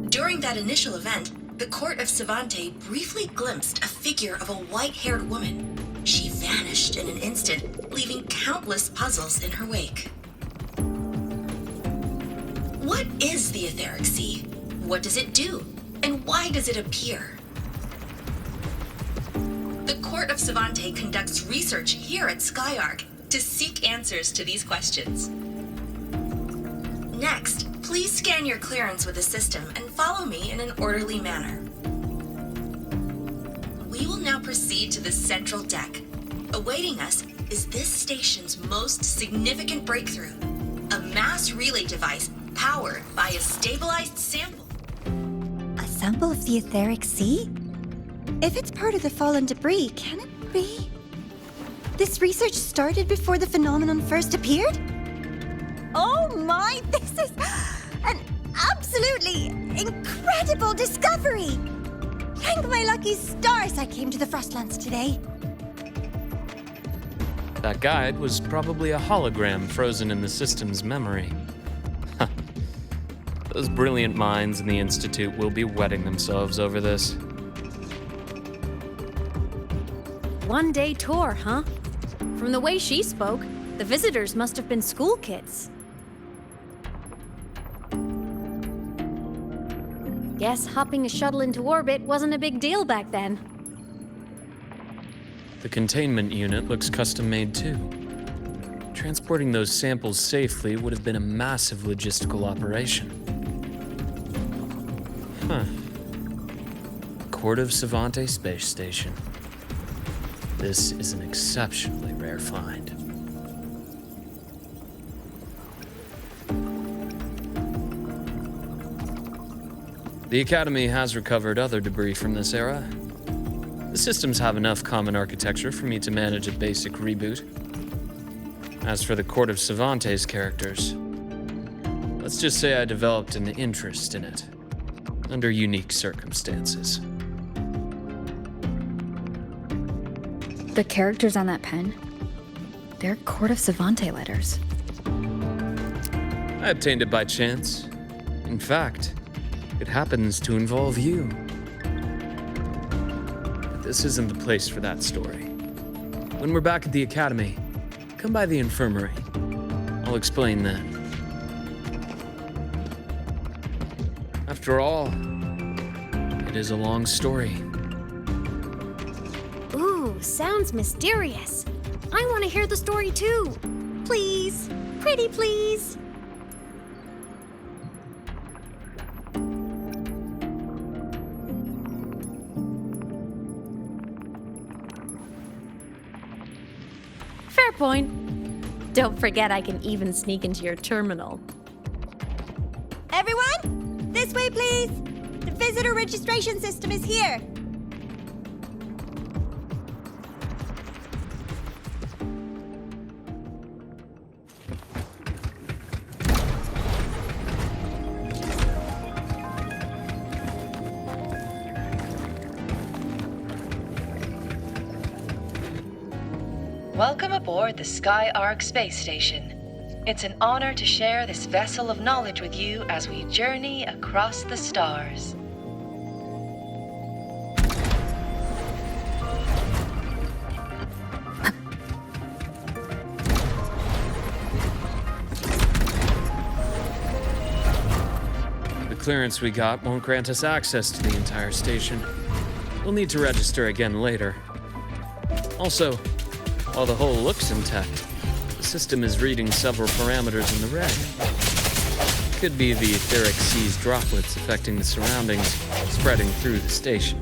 During that initial event, the court of Savante briefly glimpsed a figure of a white-haired woman. She vanished in an instant, leaving countless puzzles in her wake. What is the etheric sea? What does it do? And why does it appear? The court of Savante conducts research here at Skyark to seek answers to these questions. Next, please scan your clearance with the system and follow me in an orderly manner. We will now proceed to the central deck. Awaiting us is this station's most significant breakthrough, a mass relay device powered by a stabilized sample. A sample of the etheric sea? If it's part of the fallen debris, can it be? This research started before the phenomenon first appeared? Oh my, this is an absolutely incredible discovery! Thank my lucky stars I came to the Frostlands today. That guide was probably a hologram frozen in the system's memory. Those brilliant minds in the Institute will be wetting themselves over this. One-day tour, huh? From the way she spoke, the visitors must have been school kids. Guess hopping a shuttle into orbit wasn't a big deal back then. The containment unit looks custom-made too. Transporting those samples safely would have been a massive logistical operation. Huh. Court of Savante Space Station. This is an exceptionally rare find. The Academy has recovered other debris from this era. The systems have enough common architecture for me to manage a basic reboot. As for the Court of Savante's characters, let's just say I developed an interest in it, under unique circumstances. The characters on that pen, they're Court of Savante letters. I obtained it by chance. In fact, it happens to involve you. But this isn't the place for that story. When we're back at the Academy, come by the infirmary. I'll explain then. After all, it is a long story. Ooh, sounds mysterious. I want to hear the story too. Please, pretty please. Fair point. Don't forget I can even sneak into your terminal. Everyone, this way please. The visitor registration system is here. Welcome aboard the Skyark space station. It's an honor to share this vessel of knowledge with you as we journey across the stars. The clearance we got won't grant us access to the entire station. We'll need to register again later. Also, while the hull looks intact, the system is reading several parameters in the red. Could be the etheric sea's droplets affecting the surroundings, spreading through the station.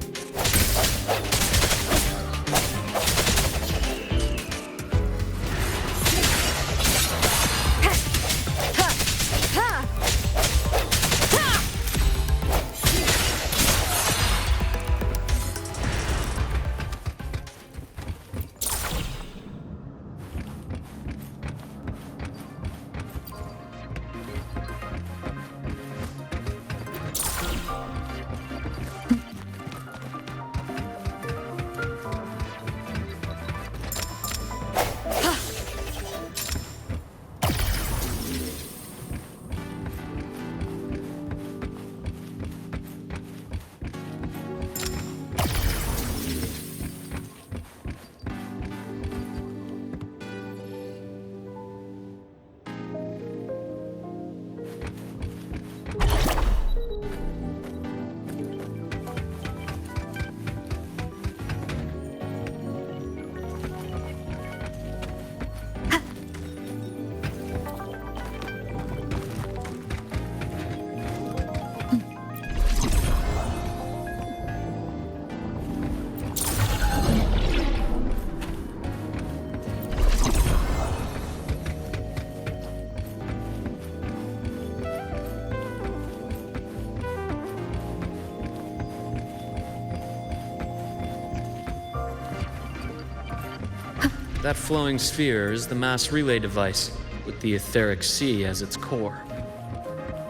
That flowing sphere is the mass relay device, with the etheric sea as its core.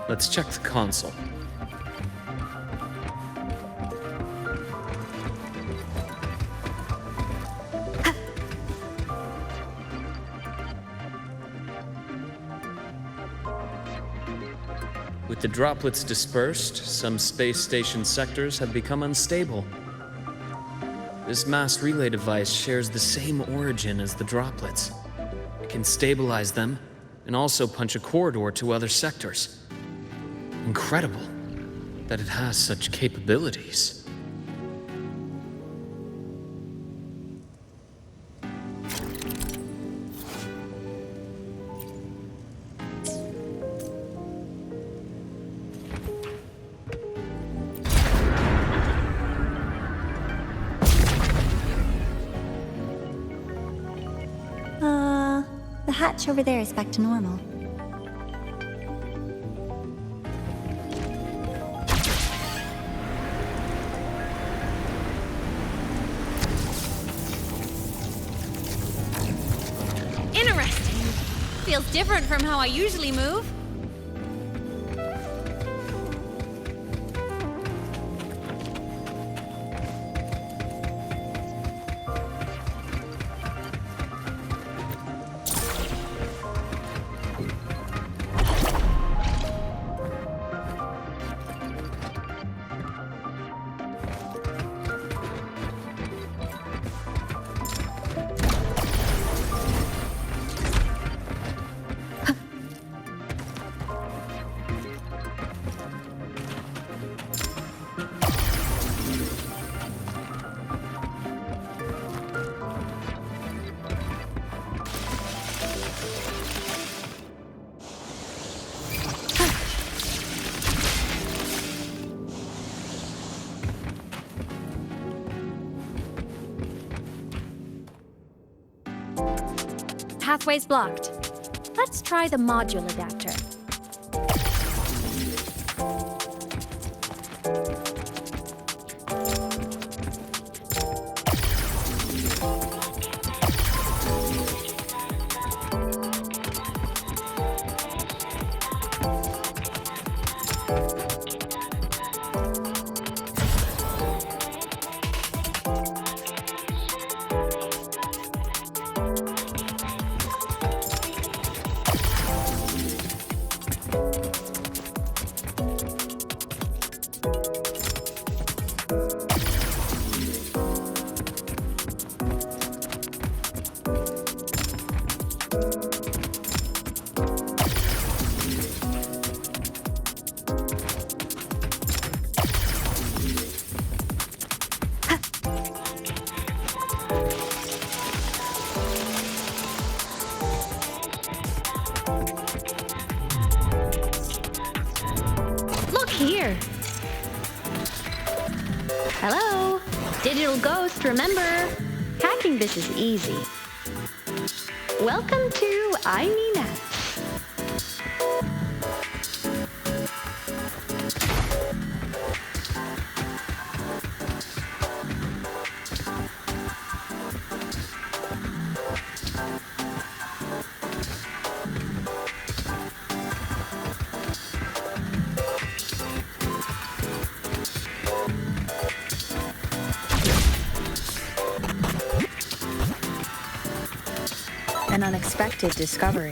Let's check the console. With the droplets dispersed, some space station sectors have become unstable. This mass relay device shares the same origin as the droplets. It can stabilize them and also punch a corridor to other sectors. Incredible that it has such capabilities. The hatch over there is back to normal. Interesting. Feels different from how I usually move. Pathway's blocked. Let's try the module adapter. Look here! Hello? Digital ghost, remember? Hacking this is easy. Welcome to IMENet. An unexpected discovery.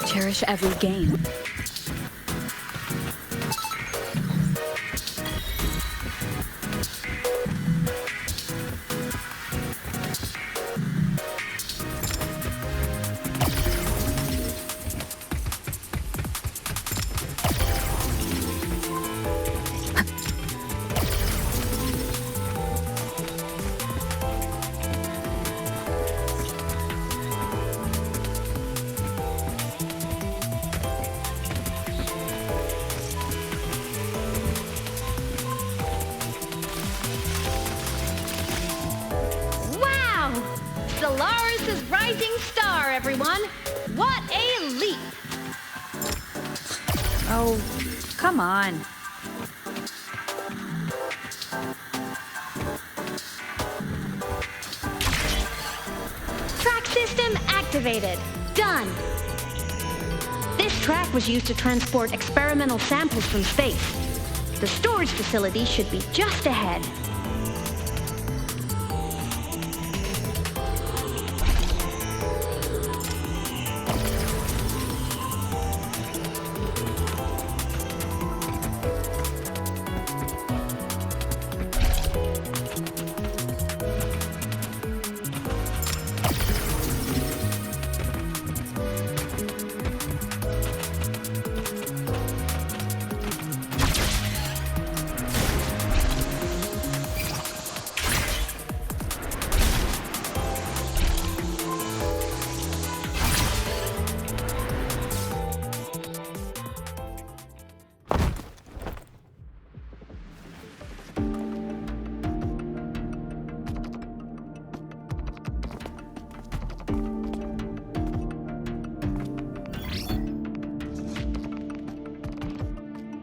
Cherish every game. Stellasora rising star, everyone! What a leap! Oh, come on. Track system activated. Done. This track was used to transport experimental samples from space. The storage facility should be just ahead.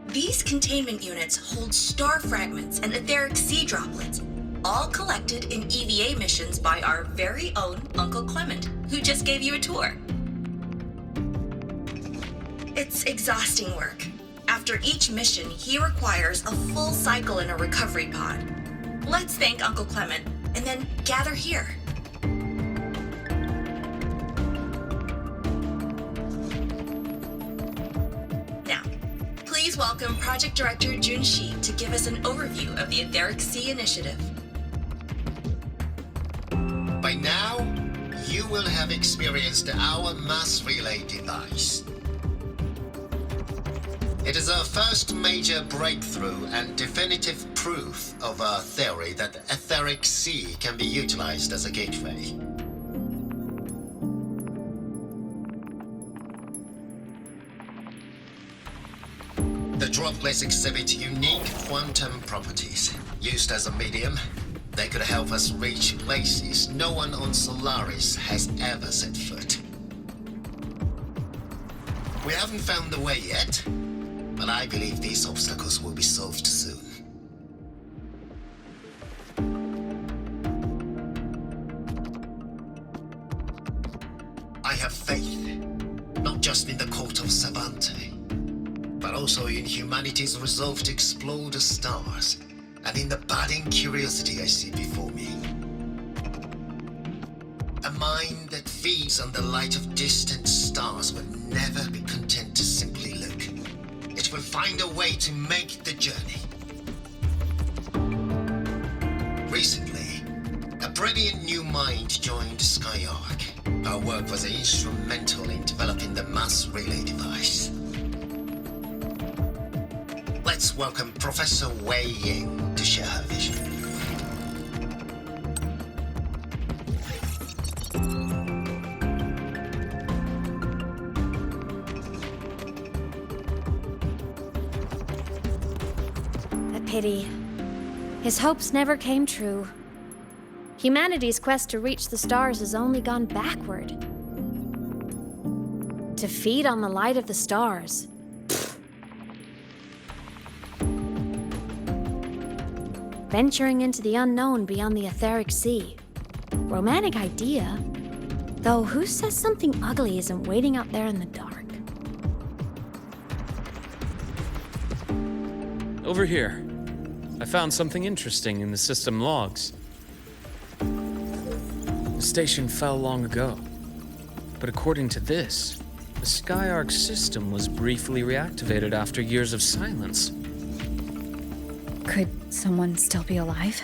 These containment units hold star fragments and etheric sea droplets, all collected in EVA missions by our very own Uncle Clement, who just gave you a tour. It's exhausting work. After each mission, he requires a full cycle in a recovery pod. Let's thank Uncle Clement, and then gather here. Please welcome Project Director Junshi to give us an overview of the Etheric Sea Initiative. By now, you will have experienced our mass relay device. It is our first major breakthrough and definitive proof of our theory that the Etheric Sea can be utilized as a gateway. The droplets exhibit unique quantum properties. Used as a medium, they could help us reach places no one on Solaris has ever set foot. We haven't found the way yet, but I believe these obstacles will be solved soon. I have faith, not just in the court of Savante, but also in humanity's resolve to explore the stars, and in the budding curiosity I see before me. A mind that feeds on the light of distant stars will never be content to simply look. It will find a way to make the journey. Recently, a brilliant new mind joined Skyark. Our work was instrumental in developing the mass relay device. let's welcome Professor Wei Ying to share her vision. A pity. His hopes never came true. Humanity's quest to reach the stars has only gone backward. To feed on the light of the stars. Venturing into the unknown beyond the etheric sea. Romantic idea. Though who says something ugly isn't waiting out there in the dark? Over here. I found something interesting in the system logs. The station fell long ago. But according to this, the Skyark system was briefly reactivated after years of silence. Could someone still be alive?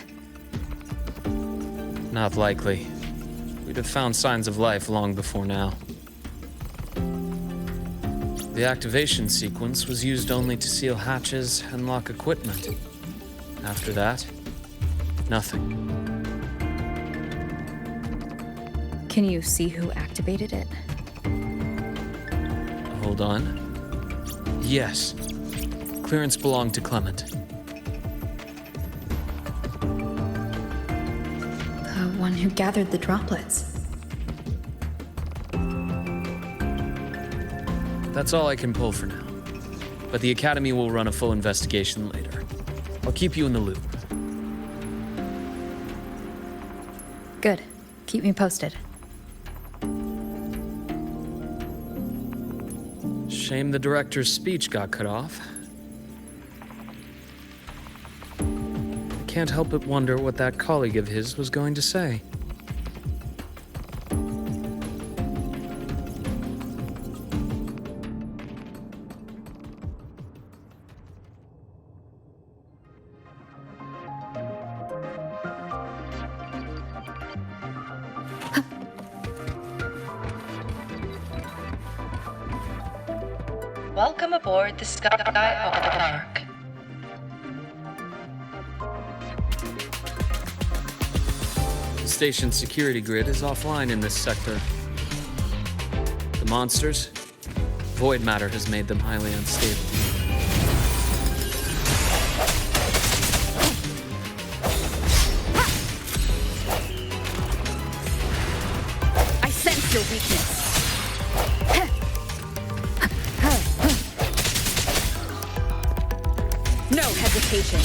Not likely. We'd have found signs of life long before now. The activation sequence was used only to seal hatches and lock equipment. After that, nothing. Can you see who activated it? Hold on. Yes. Clearance belonged to Clement. The one who gathered the droplets. That's all I can pull for now. But the Academy will run a full investigation later. I'll keep you in the loop. Good. Keep me posted. Shame the director's speech got cut off. I can't help but wonder what that colleague of his was going to say. Welcome aboard the Skyark. The station's security grid is offline in this sector. The monsters? Void matter has made them highly unstable. I sense your weakness. No hesitation.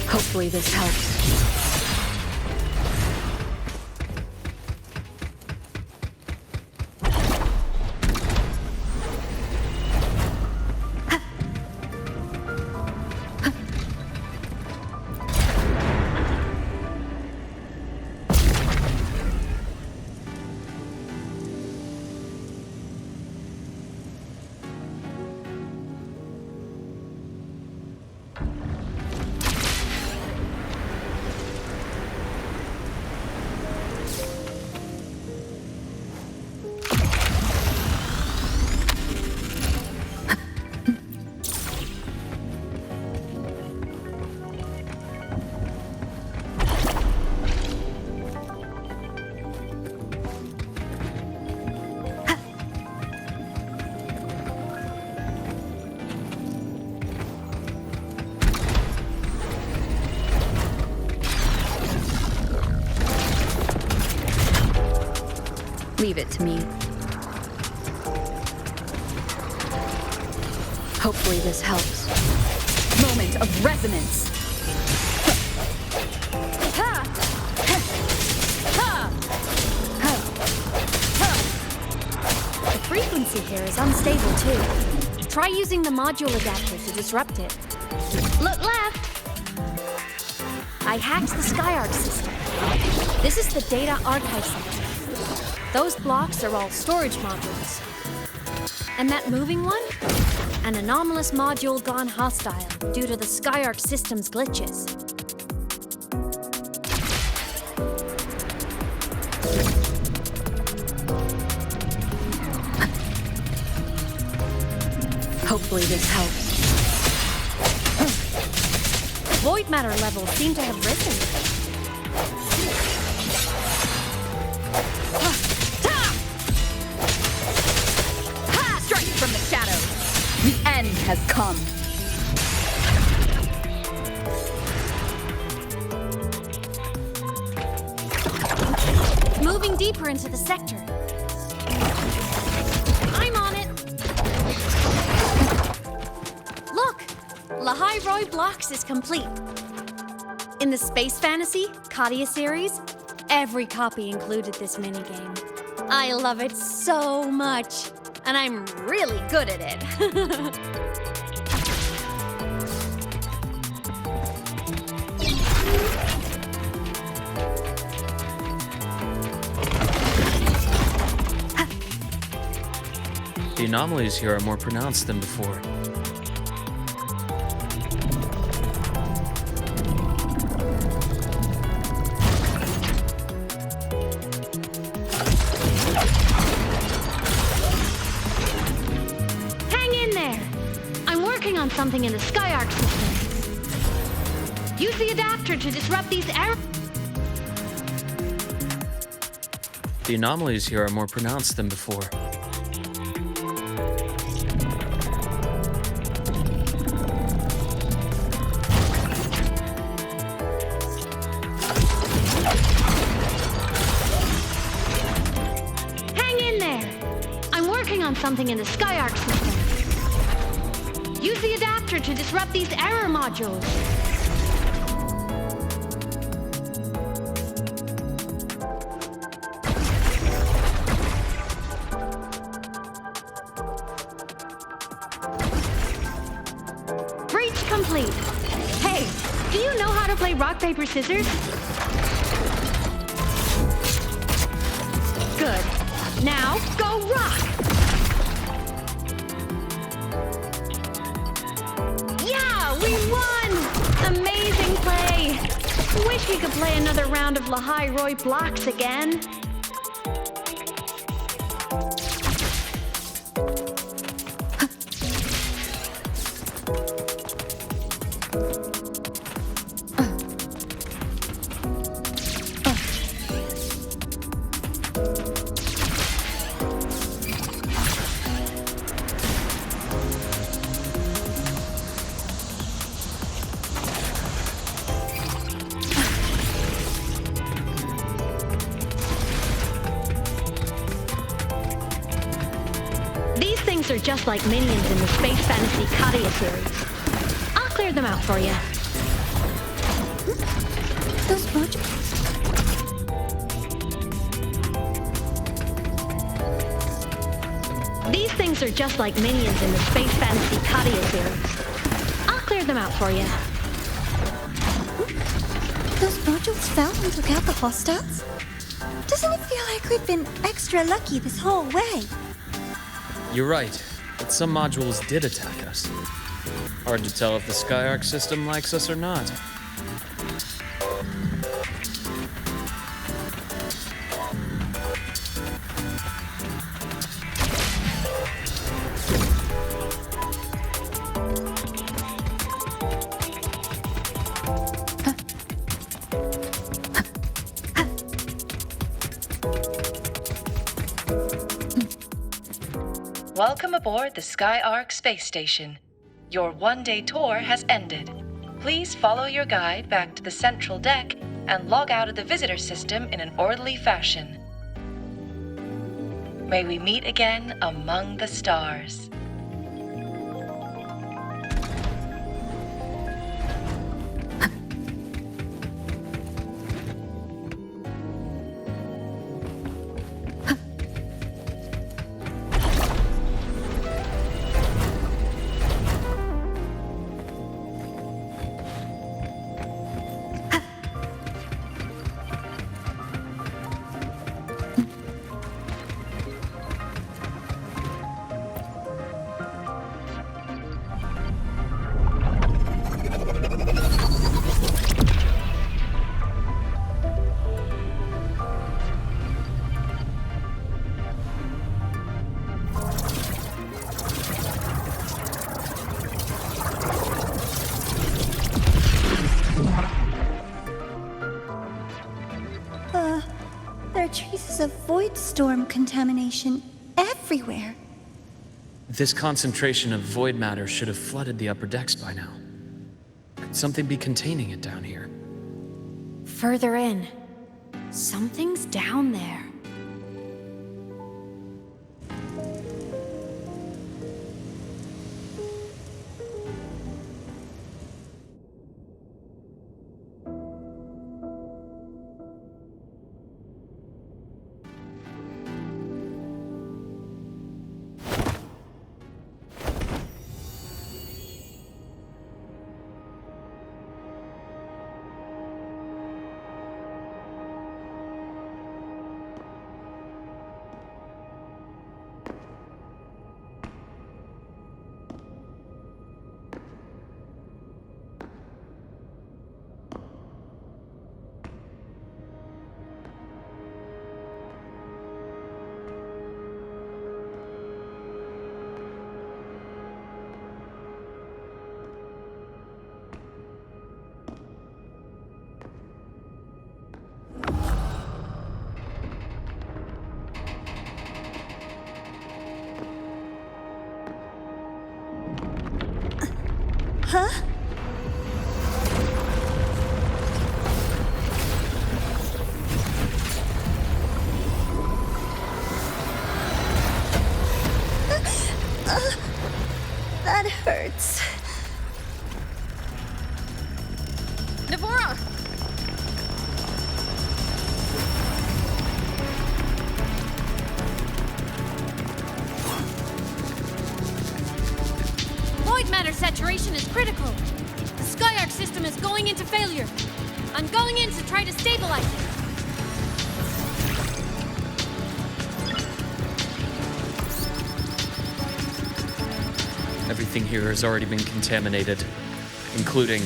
Hopefully this helps. Leave it to me. Hopefully this helps. Moment of resonance. The frequency here is unstable too. Try using the module adapter to disrupt it. Look left! I hacked the Skyark system. This is the data archive center. Those blocks are all storage modules. And that moving one? An anomalous module gone hostile due to the Skyark system's glitches. Hopefully this helps. Void matter levels seem to have risen. Strike from the shadows! The end has come. Moving deeper into the sector. I'm on it. Look! Lahai Roy Blocks is complete. In the Space Fantasy Katia series, every copy included this minigame. I love it so much, and I'm really good at it. The anomalies here are more pronounced than before. Hang in there! I'm working on something in the Skyarc system. Use the adapter to disrupt these errors. The anomalies here are more pronounced than before. Something in the Skyarc system. Use the adapter to disrupt these error modules. Breach complete. Hey, do you know how to play rock, paper, scissors? Good. Now, go rock! We won! Amazing play! Wish we could play another round of Lahai Roy Blocks again. Are just like minions in the Space Fantasy Katia series. I'll clear them out for you. Those modules? These things are just like minions in the Space Fantasy Katia series. I'll clear them out for you. Those modules fell and took out the hostiles? Doesn't it feel like we've been extra lucky this whole way? You're right, but some modules did attack us. Hard to tell if the Skyarc system likes us or not. Welcome aboard the Skyarc space station. Your one-day tour has ended. Please follow your guide back to the central deck and log out of the visitor system in an orderly fashion. May we meet again among the stars. traces of void storm contamination everywhere. This concentration of void matter should have flooded the upper decks by now. Could something be containing it down here? Further in. Something's down there. Huh? That hurts. Navora! Void matter saturation is critical. The Skyark system is going into failure. I'm going in to try to stabilize it. Everything here has already been contaminated, including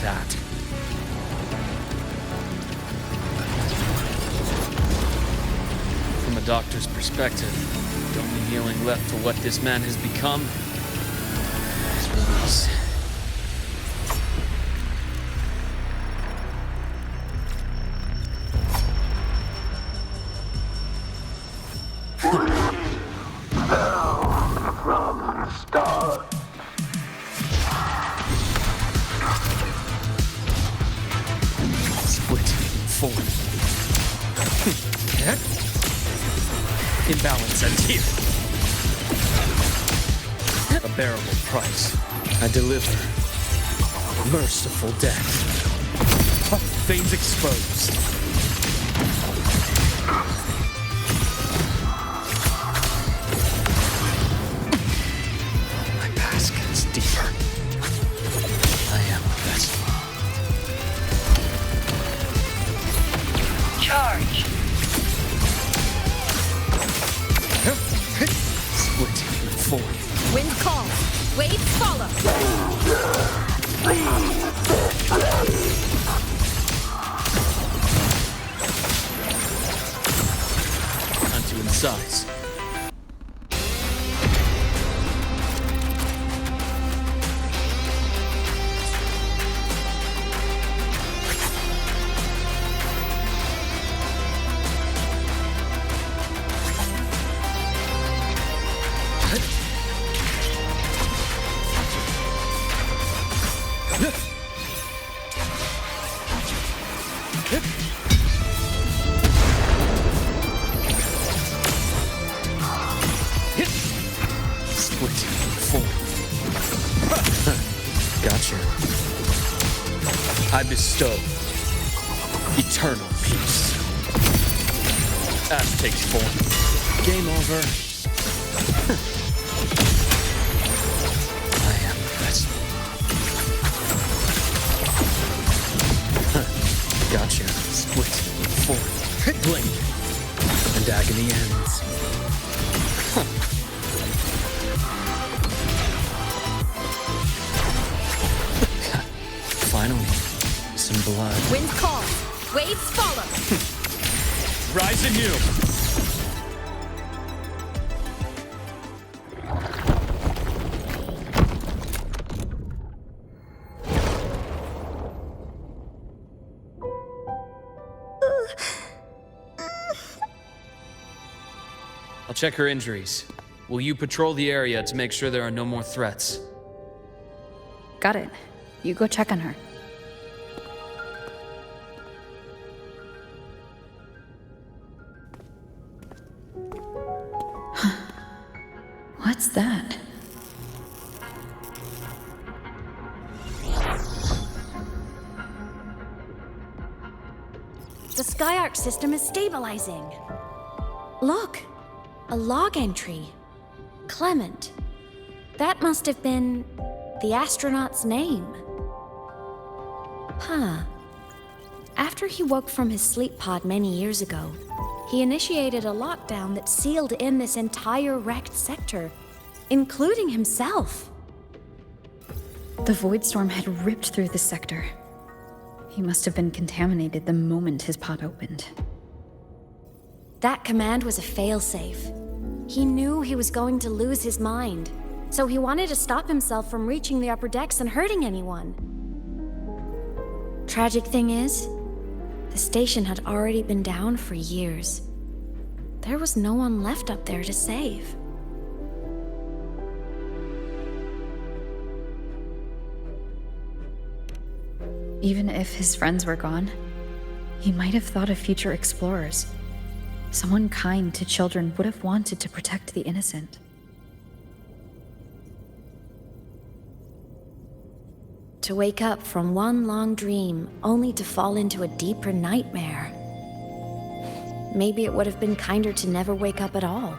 that. From a doctor's perspective, the only healing left for what this man has become is release. Imbalance ends here. A bearable price. I deliver. Merciful death. Veins exposed. My past gets deeper. I am a vessel. Charge. Splitting forth. Wind calls. Waves follow. Time to incise. Gotcha. I bestow eternal peace. Ash takes form. Game over. I am the best. Gotcha. Split. Form. Blink. And agony ends. Finally, some blood. Wind calls. Waves follow. Rise anew. I'll check her injuries. Will you patrol the area to make sure there are no more threats? Got it. You go check on her. What's that? The Skyark system is stabilizing. Look, a log entry. Clement. That must have been the astronaut's name. Huh. After he woke from his sleep pod many years ago, he initiated a lockdown that sealed in this entire wrecked sector, including himself. The void storm had ripped through the sector. He must have been contaminated the moment his pod opened. That command was a failsafe. He knew he was going to lose his mind, so he wanted to stop himself from reaching the upper decks and hurting anyone. Tragic thing is, the station had already been down for years. There was no one left up there to save. Even if his friends were gone, he might have thought of future explorers. Someone kind to children would have wanted to protect the innocent. To wake up from one long dream, only to fall into a deeper nightmare. Maybe it would have been kinder to never wake up at all.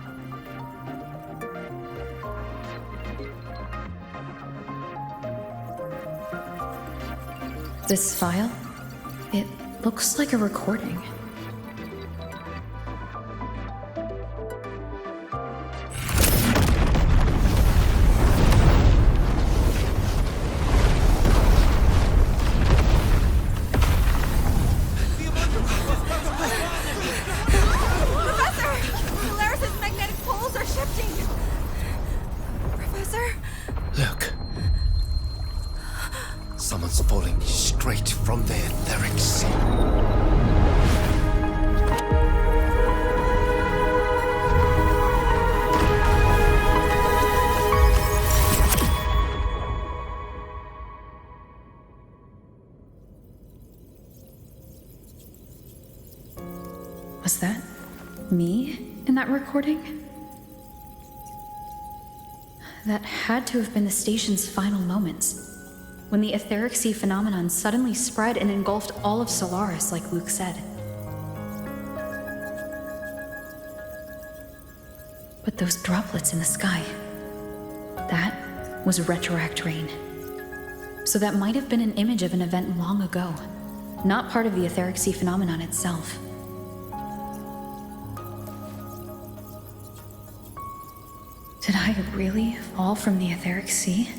This file? It looks like a recording. Someone's falling straight from the etheric sea. Was that me in that recording? That had to have been the station's final moments, when the etheric sea phenomenon suddenly spread and engulfed all of Solaris, like Luke said. But those droplets in the sky, that was retroact rain. So that might have been an image of an event long ago, not part of the etheric sea phenomenon itself. Did I really fall from the etheric sea?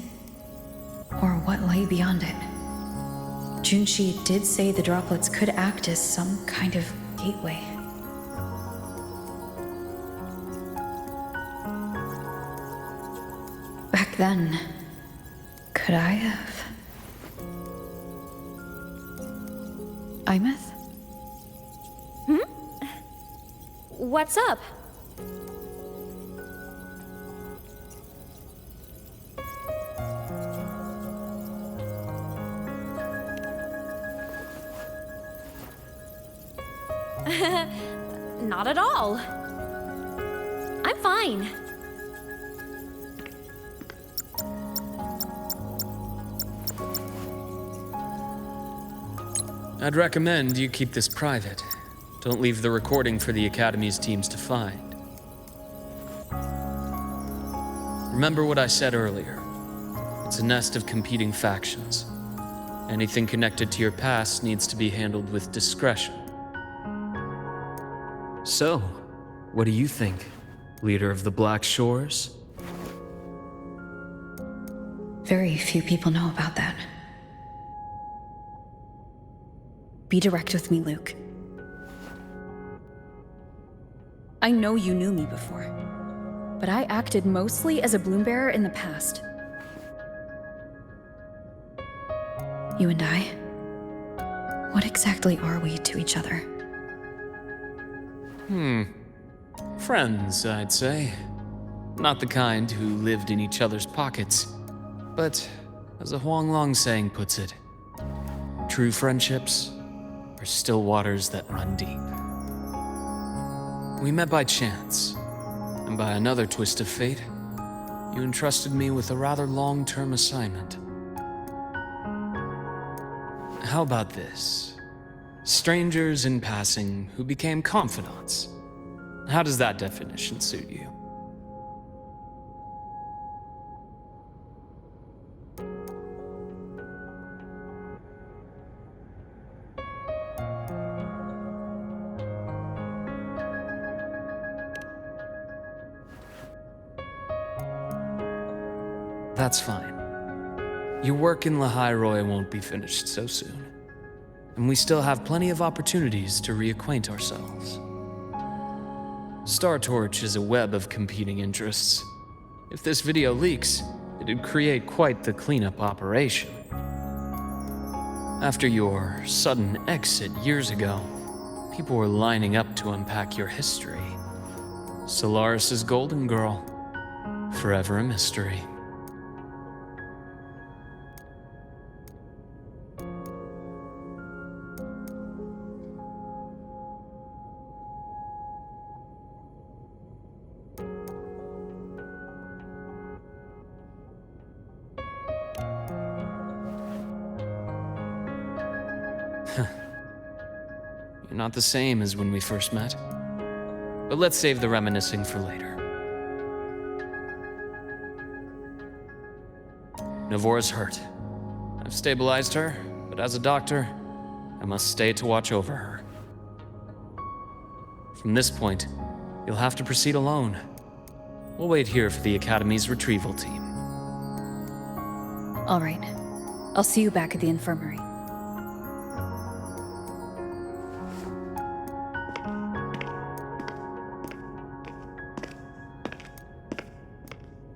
Or what lay beyond it? Junshi did say the droplets could act as some kind of gateway. Back then, could I have? Imeth? What's up? Not at all. I'm fine. I'd recommend you keep this private. Don't leave the recording for the Academy's teams to find. Remember what I said earlier. It's a nest of competing factions. Anything connected to your past needs to be handled with discretion. So, what do you think, leader of the Black Shores? Very few people know about that. Be direct with me, Luke. I know you knew me before, but I acted mostly as a bloom-bearer in the past. You and I, what exactly are we to each other? Friends, I'd say. Not the kind who lived in each other's pockets, but, as a Huanglong saying puts it, true friendships are still waters that run deep. We met by chance, and by another twist of fate, you entrusted me with a rather long-term assignment. How about this? Strangers in passing who became confidants. How does that definition suit you? That's fine. Your work in Lahai won't be finished so soon, and we still have plenty of opportunities to reacquaint ourselves. Star Torch is a web of competing interests. If this video leaks, it'd create quite the cleanup operation. After your sudden exit years ago, people were lining up to unpack your history. Solaris's Golden Girl, forever a mystery. You're not the same as when we first met. But let's save the reminiscing for later. Navora's hurt. I've stabilized her, but as a doctor, I must stay to watch over her. From this point, you'll have to proceed alone. We'll wait here for the Academy's retrieval team. All right. I'll see you back at the infirmary.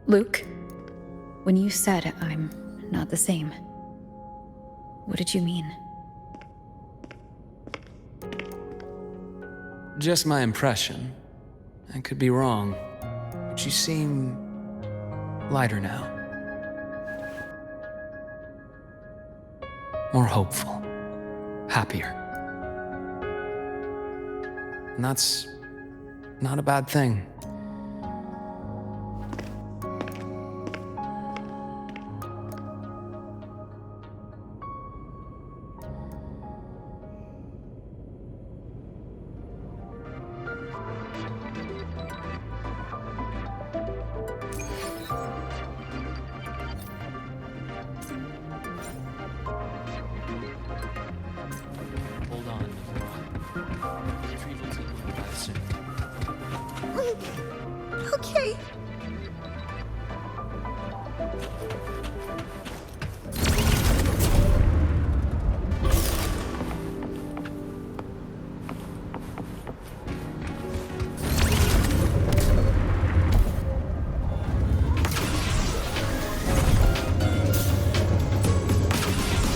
Luke, when you said I'm not the same, what did you mean? Just my impression. I could be wrong, but you seem lighter now. More hopeful, happier. And that's not a bad thing. Okay.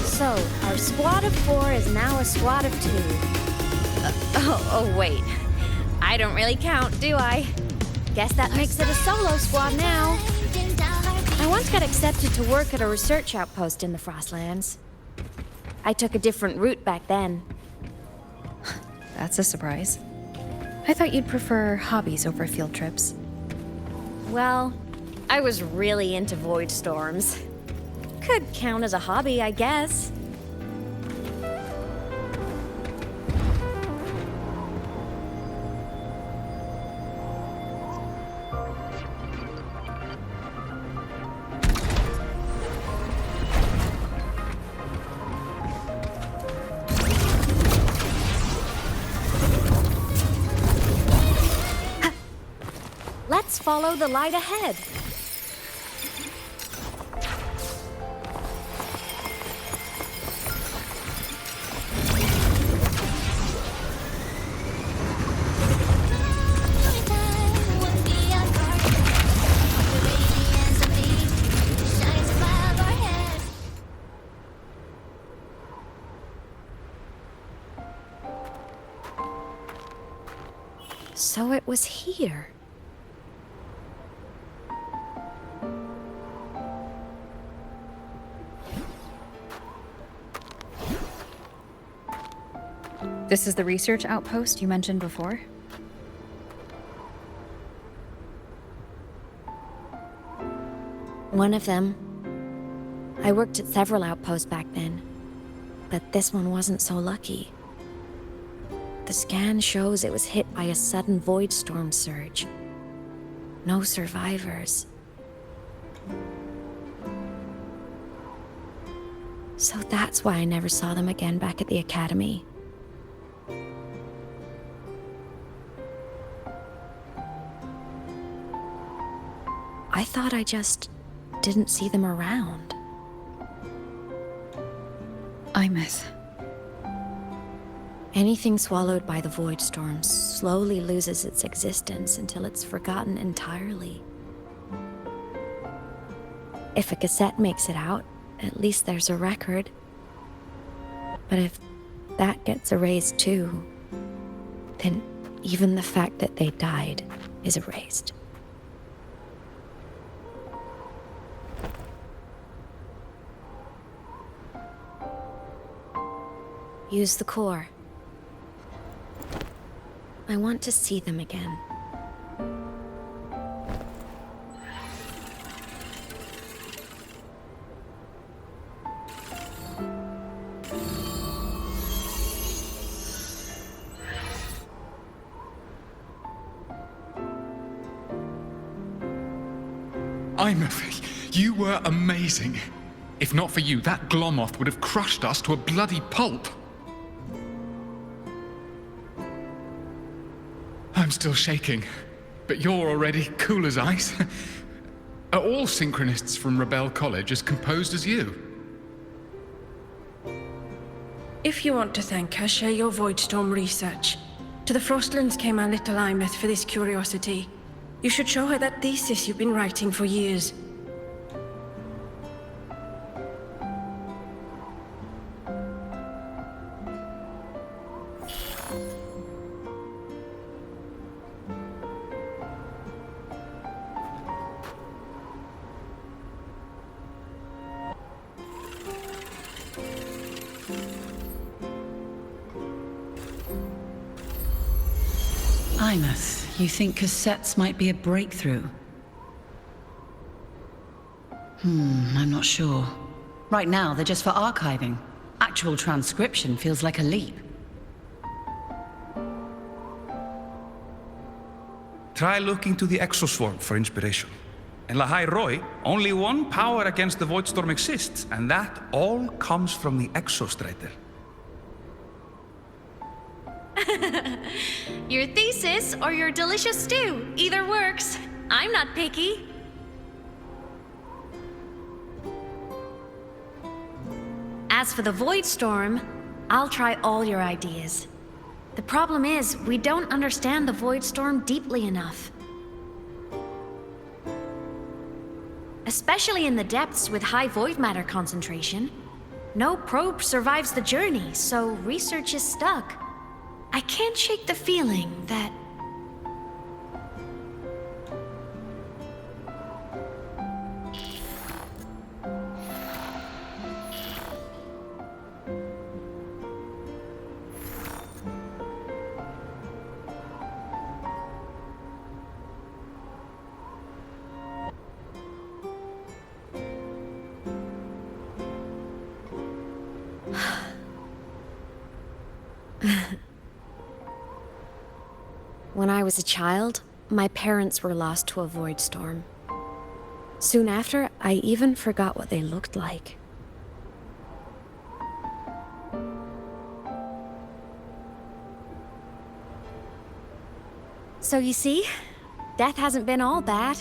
So, our squad of 4 is now a squad of 2. Oh, wait. I don't really count, do I? Guess that makes it a solo squad now. I once got accepted to work at a research outpost in the Frostlands. I took a different route back then. That's a surprise. I thought you'd prefer hobbies over field trips. Well, I was really into void storms. Could count as a hobby, I guess. Let's follow the light ahead. So it was here. This is the research outpost you mentioned before? One of them. I worked at several outposts back then, but this one wasn't so lucky. The scan shows it was hit by a sudden void storm surge. No survivors. So that's why I never saw them again back at the academy. I thought I just didn't see them around. Imeth. Anything swallowed by the void storm slowly loses its existence until it's forgotten entirely. If a cassette makes it out, at least there's a record. But if that gets erased too, then even the fact that they died is erased. Use the core. I want to see them again. Imeth, you were amazing. If not for you, that Glomoth would have crushed us to a bloody pulp. I'm still shaking, but you're already cool as ice. Are all synchronists from Rebel College as composed as you? If you want to thank her, share your Voidstorm research. To the Frostlands came our little Imeth for this curiosity. You should show her that thesis you've been writing for years. Imeth, you think cassettes might be a breakthrough? I'm not sure. Right now, they're just for archiving. Actual transcription feels like a leap. Try looking to the Exoswarm for inspiration. In Lahai Roy, only one power against the Voidstorm exists, and that all comes from the Exostrider. Your thesis or your delicious stew, either works. I'm not picky. As for the Voidstorm, I'll try all your ideas. The problem is, we don't understand the Voidstorm deeply enough. Especially in the depths with high void matter concentration. No probe survives the journey, so research is stuck. I can't shake the feeling that... When I was a child, my parents were lost to a void storm. Soon after, I even forgot what they looked like. So you see, death hasn't been all bad.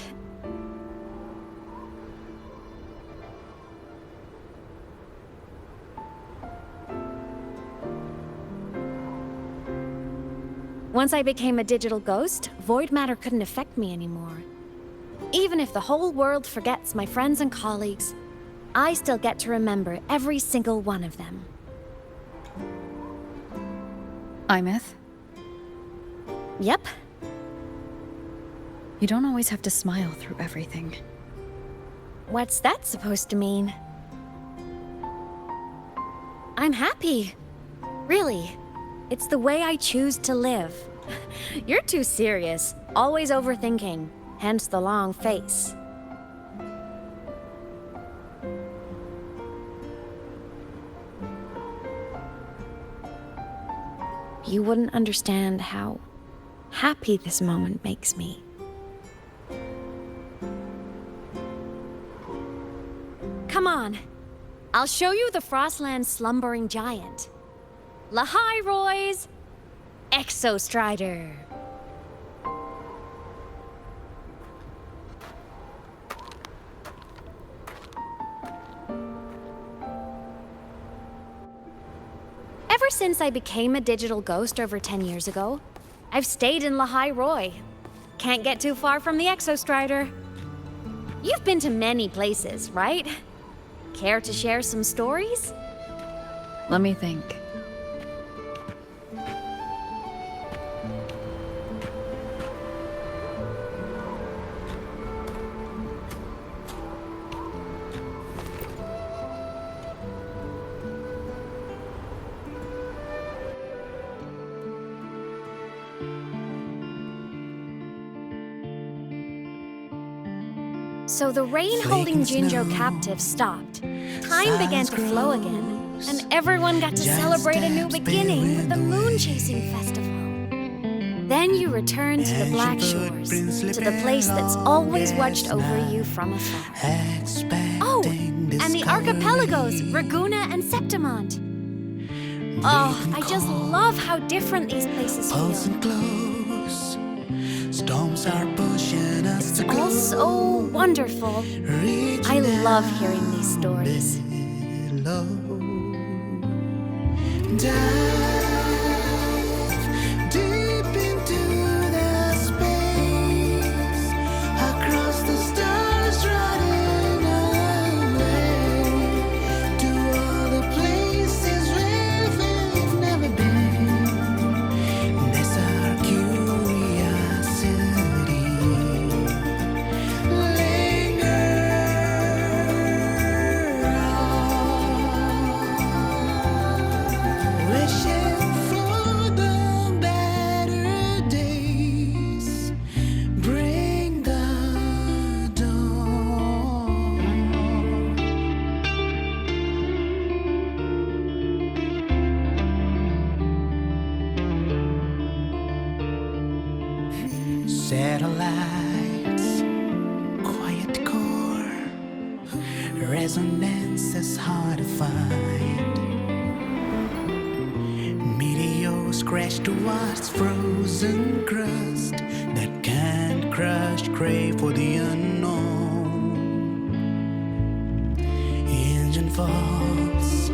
Once I became a digital ghost, void matter couldn't affect me anymore. Even if the whole world forgets my friends and colleagues, I still get to remember every single one of them. Imeth? Yep. You don't always have to smile through everything. What's that supposed to mean? I'm happy. Really. It's the way I choose to live. You're too serious. Always overthinking. Hence the long face. You wouldn't understand how happy this moment makes me. Come on. I'll show you the Frostland's slumbering giant. Lahai Roy's Exostrider. Ever since I became a digital ghost over 10 years ago, I've stayed in Lahai Roy. Can't get too far from the Exostrider. You've been to many places, right? Care to share some stories? Let me think. So the rain holding Jinjo captive stopped. Time began to flow again, and everyone got to celebrate a new beginning with the Moon Chasing Festival. Then you returned to the Black Shores, to the place that's always watched over you from afar. Oh, and the archipelagos, Raguna and Septimont. Oh, I just love how different these places feel. Storms are pushing us to all so wonderful. I love hearing these stories. Dive deep into the space, across the stars running away, to all the places where we've never been. That's our curiosity. Wishing for the better days, bring the dawn. Satellites, quiet core, resonance is hard to find. Meteors crash towards frozen crust that can't crush, crave for the unknown. Engine falls,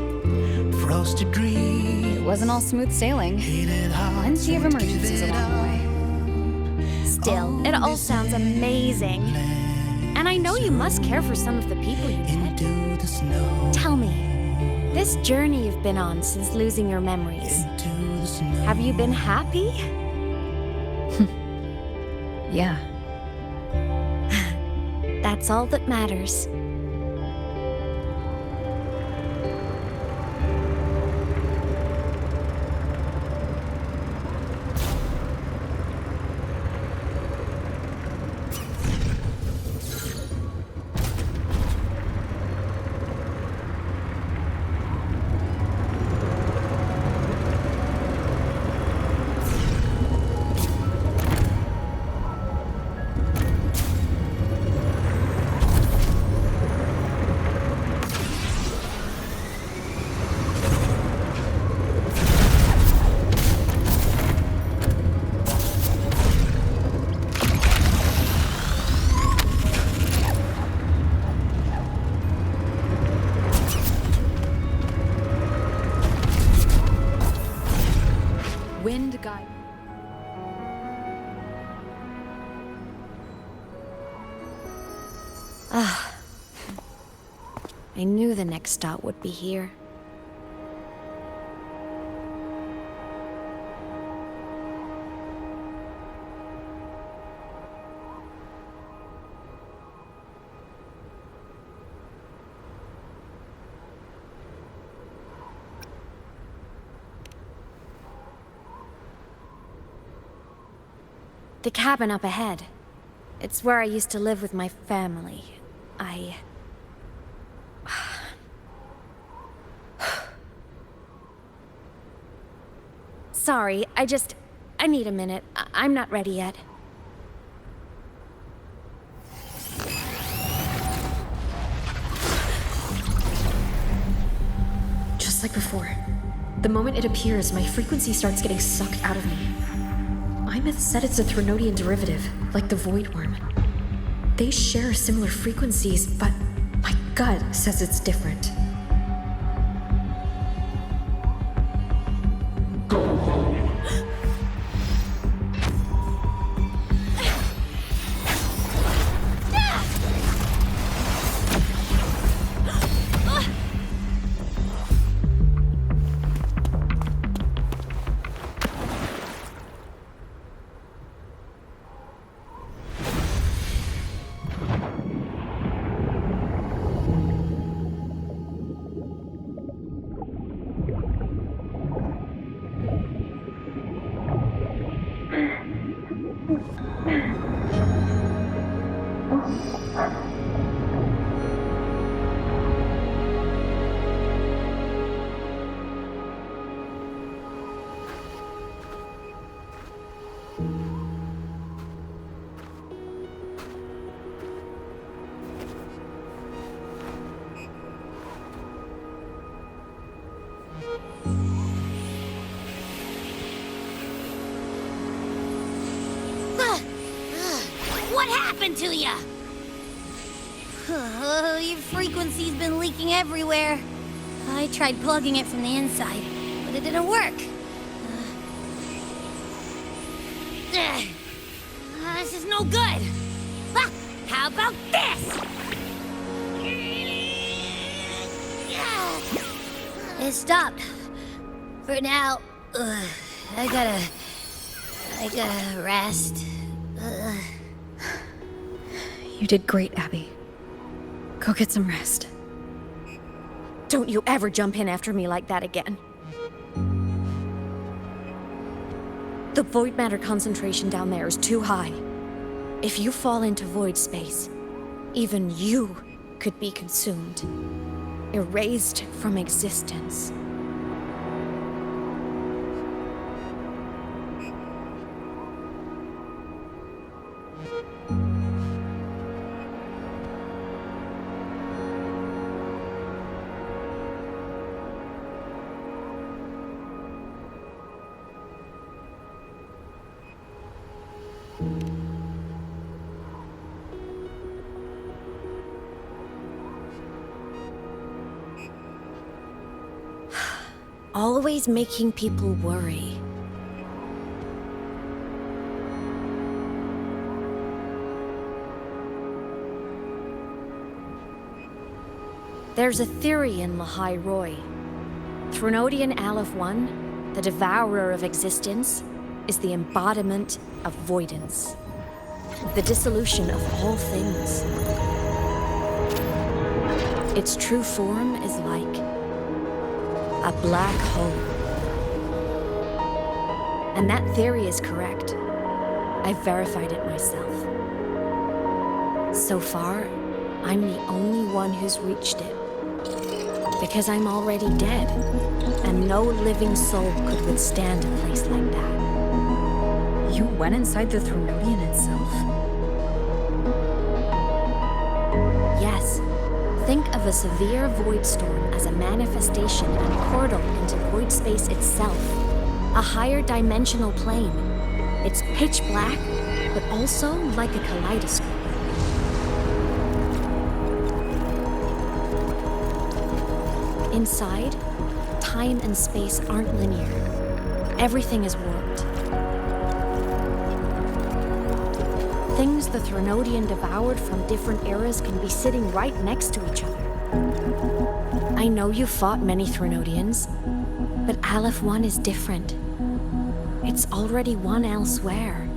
frosted dreams. It wasn't all smooth sailing. Plenty of emergencies along the way. Still, it all sounds amazing. And I know you must care for some of the people you met. Tell me, this journey you've been on since losing your memories, have you been happy? Yeah. That's all that matters. Wind guide. Ah. I knew the next stop would be here. The cabin up ahead. It's where I used to live with my family. Sorry, I need a minute. I'm not ready yet. Just like before. The moment it appears, my frequency starts getting sucked out of me. Imeth said it's a Threnodian derivative, like the Void Worm. They share similar frequencies, but my gut says it's different. What happened to ya? Your frequency's been leaking everywhere. I tried plugging it from the inside, but it didn't work. This is no good. How about this? It stopped. For now, I gotta rest. You did great, Abby. Go get some rest. Don't you ever jump in after me like that again. The void matter concentration down there is too high. If you fall into void space, even you could be consumed, erased from existence. Always making people worry. There's a theory in Lahai Roy. Threnodian Aleph 1, the devourer of existence, is the embodiment of voidance. The dissolution of all things. Its true form is like a black hole. And that theory is correct. I've verified it myself. So far, I'm the only one who's reached it. Because I'm already dead, and no living soul could withstand a place like that. You went inside the Threnodian itself? Yes. Think of a severe void storm as a manifestation and portal into void space itself. A higher dimensional plane. It's pitch black, but also like a kaleidoscope. Inside, time and space aren't linear. Everything is warped. Things the Threnodian devoured from different eras can be sitting right next to each other. I know you fought many Threnodians, but Aleph 1 is different. It's already won elsewhere.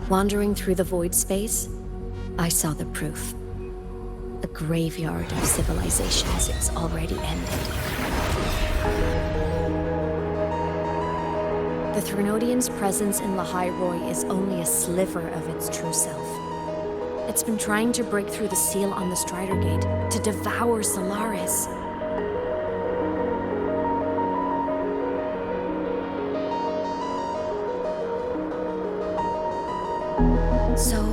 Wandering through the void space, I saw the proof. A graveyard of civilizations it's already ended. Threnodian's presence in Lahai Roi is only a sliver of its true self. It's been trying to break through the seal on the Strider Gate to devour Solaris. So,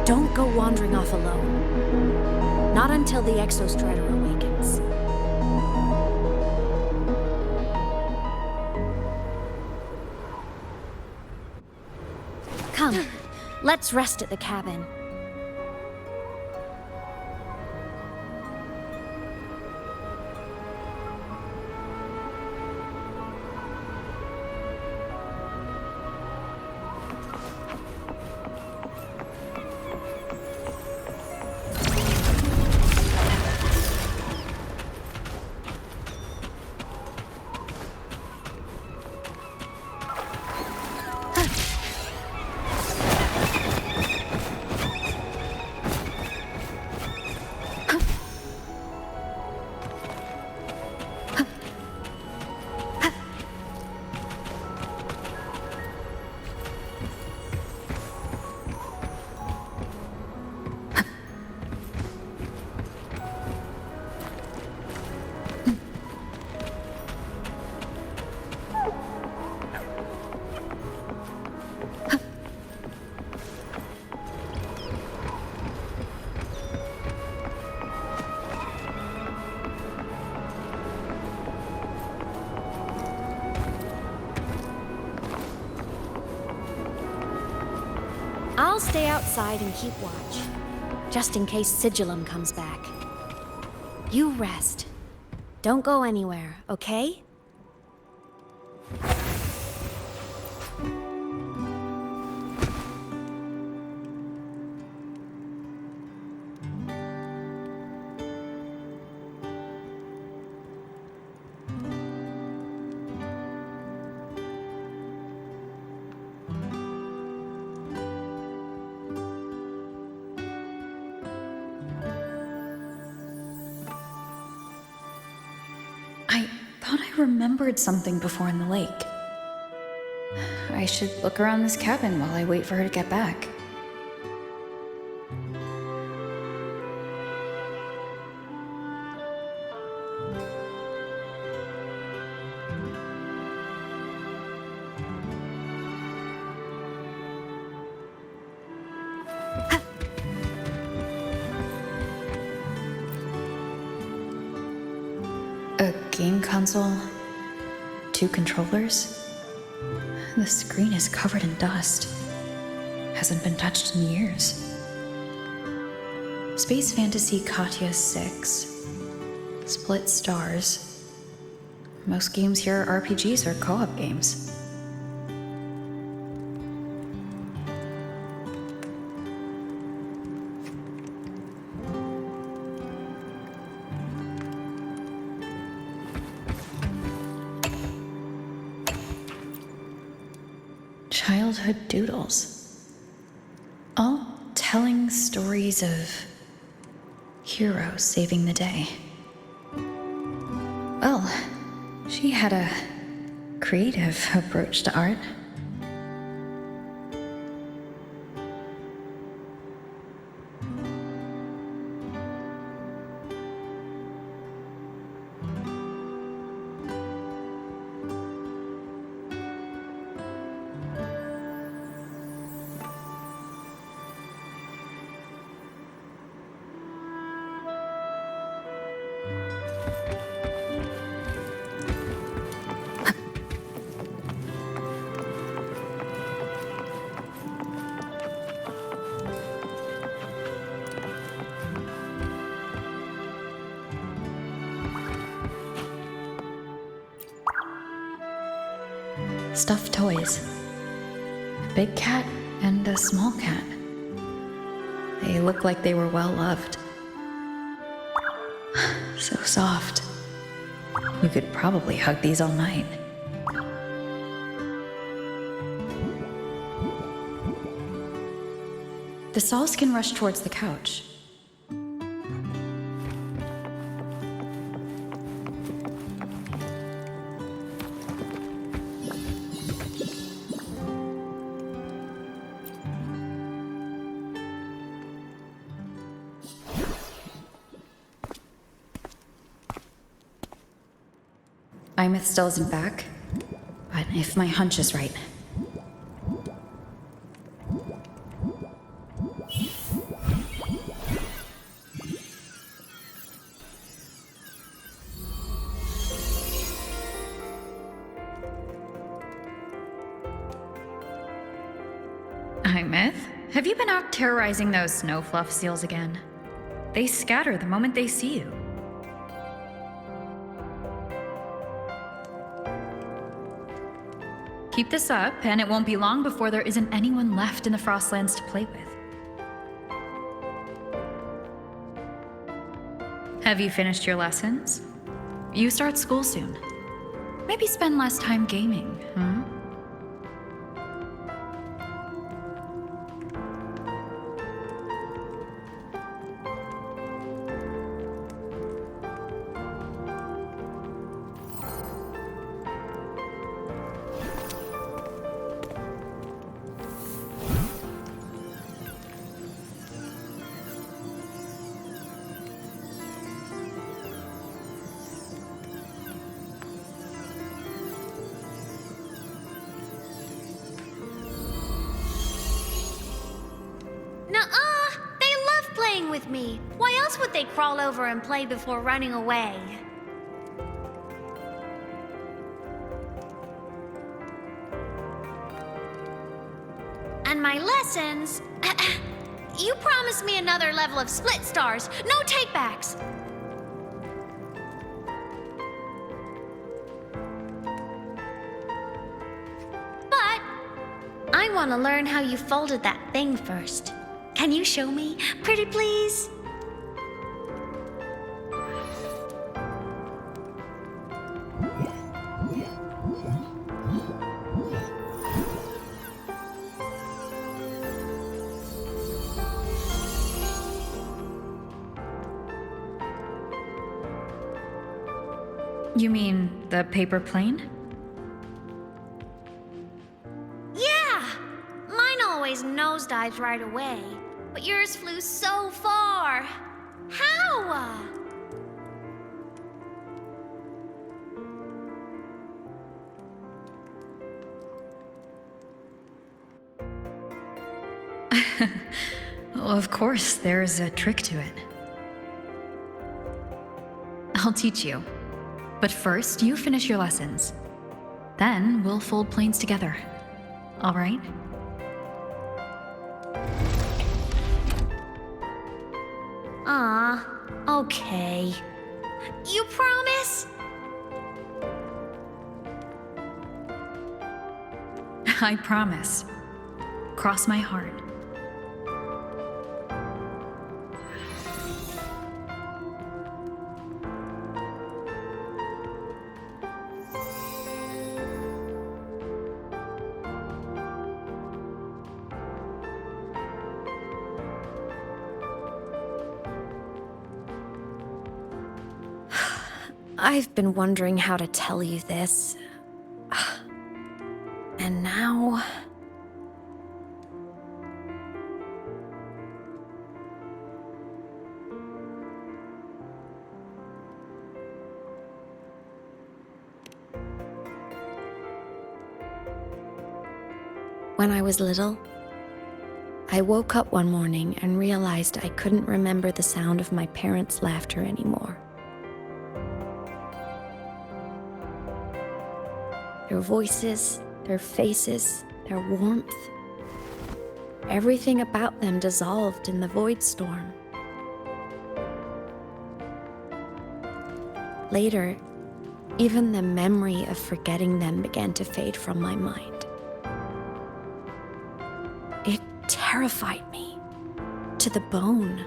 don't go wandering off alone. Not until the Exostrider awakens. Come, let's rest at the cabin. I'll stay outside and keep watch, just in case Sigillum comes back. You rest. Don't go anywhere, okay? I thought I remembered something before in the lake. I should look around this cabin while I wait for her to get back. A game console, 2 controllers. The screen is covered in dust. Hasn't been touched in years. Space Fantasy Katya 6. Split stars. Most games here are RPGs or co-op games. Childhood doodles. All telling stories of heroes saving the day. Well, she had a creative approach to art. Stuffed toys. A big cat and a small cat. They look like they were well loved. So soft. You could probably hug these all night. The Sauls can rush towards the couch. Imeth still isn't back, but if my hunch is right... Imeth, have you been out terrorizing those snow fluff seals again? They scatter the moment they see you. Keep this up, and it won't be long before there isn't anyone left in the Frostlands to play with. Have you finished your lessons? You start school soon. Maybe spend less time gaming, huh? Nuh-uh! They love playing with me. Why else would they crawl over and play before running away? And my lessons... You promised me another level of split stars. No takebacks. But I want to learn how you folded that thing first. Can you show me? Pretty please? You mean the paper plane? Yeah! Mine always nosedives right away, but yours flew so far. How? Well, of course, there's a trick to it. I'll teach you. But first, you finish your lessons. Then we'll fold planes together. All right? Okay. You promise? I promise. Cross my heart. I've been wondering how to tell you this. And now... When I was little, I woke up one morning and realized I couldn't remember the sound of my parents' laughter anymore. Their voices, their faces, their warmth. Everything about them dissolved in the void storm. Later, even the memory of forgetting them began to fade from my mind. It terrified me to the bone.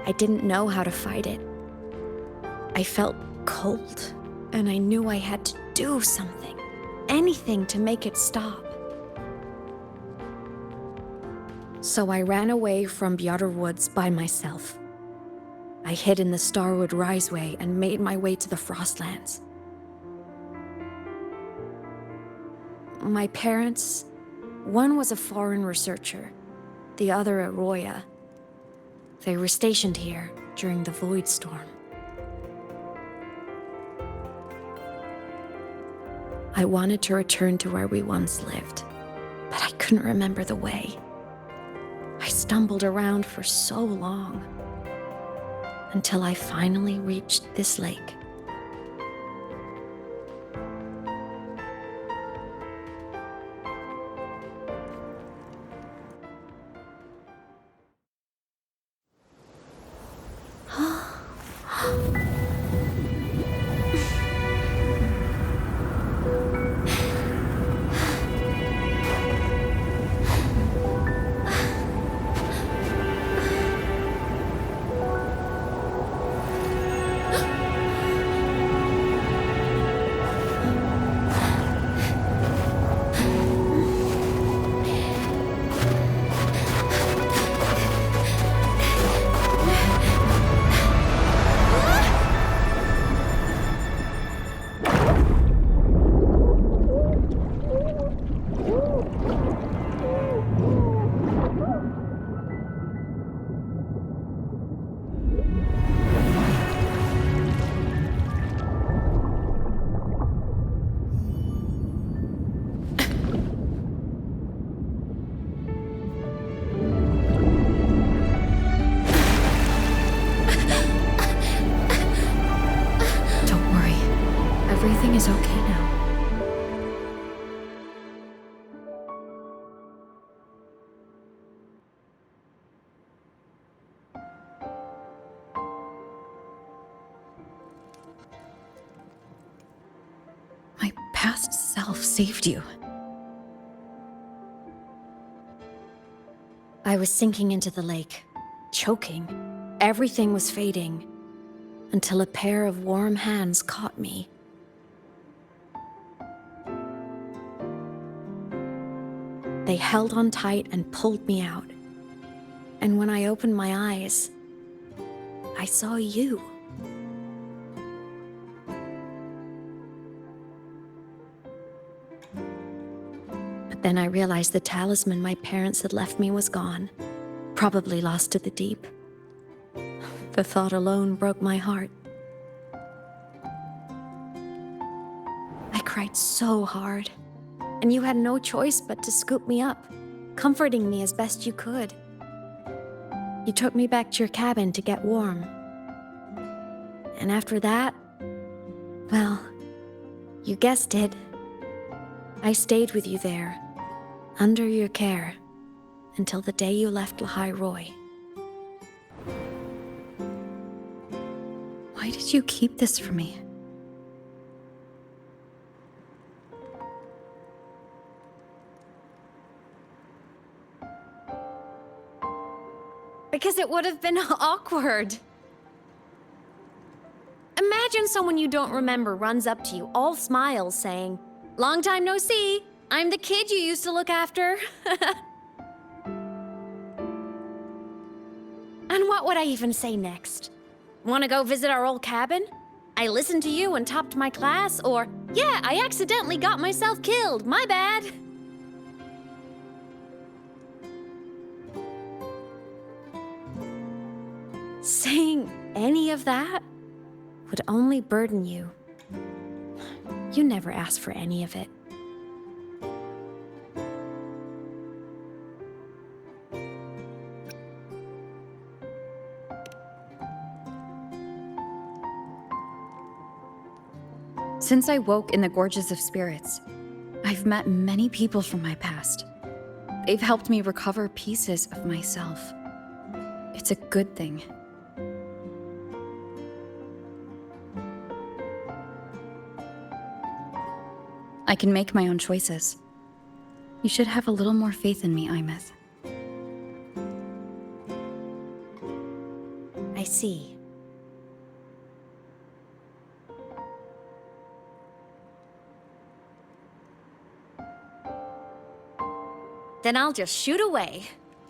I didn't know how to fight it. I felt cold. And I knew I had to do something, anything to make it stop. So I ran away from Bjorder Woods by myself. I hid in the Starwood Riseway and made my way to the Frostlands. My parents, one was a foreign researcher, the other a Roya. They were stationed here during the Void Storm. I wanted to return to where we once lived, but I couldn't remember the way. I stumbled around for so long, until I finally reached this lake. Everything is okay now. My past self saved you. I was sinking into the lake, choking. Everything was fading, until a pair of warm hands caught me. They held on tight and pulled me out. And when I opened my eyes, I saw you. But then I realized the talisman my parents had left me was gone, probably lost to the deep. The thought alone broke my heart. I cried so hard. And you had no choice but to scoop me up, comforting me as best you could. You took me back to your cabin to get warm. And after that, well, you guessed it. I stayed with you there, under your care, until the day you left Lahai Roi. Why did you keep this from me? Because it would have been awkward. Imagine someone you don't remember runs up to you, all smiles, saying, "Long time no see, I'm the kid you used to look after." And what would I even say next? Want to go visit our old cabin? I listened to you and topped my class, or, "Yeah, I accidentally got myself killed, my bad." Saying any of that would only burden you. You never asked for any of it. Since I woke in the Gorges of Spirits, I've met many people from my past. They've helped me recover pieces of myself. It's a good thing. I can make my own choices. You should have a little more faith in me, Imeth. I see. Then I'll just shoot away.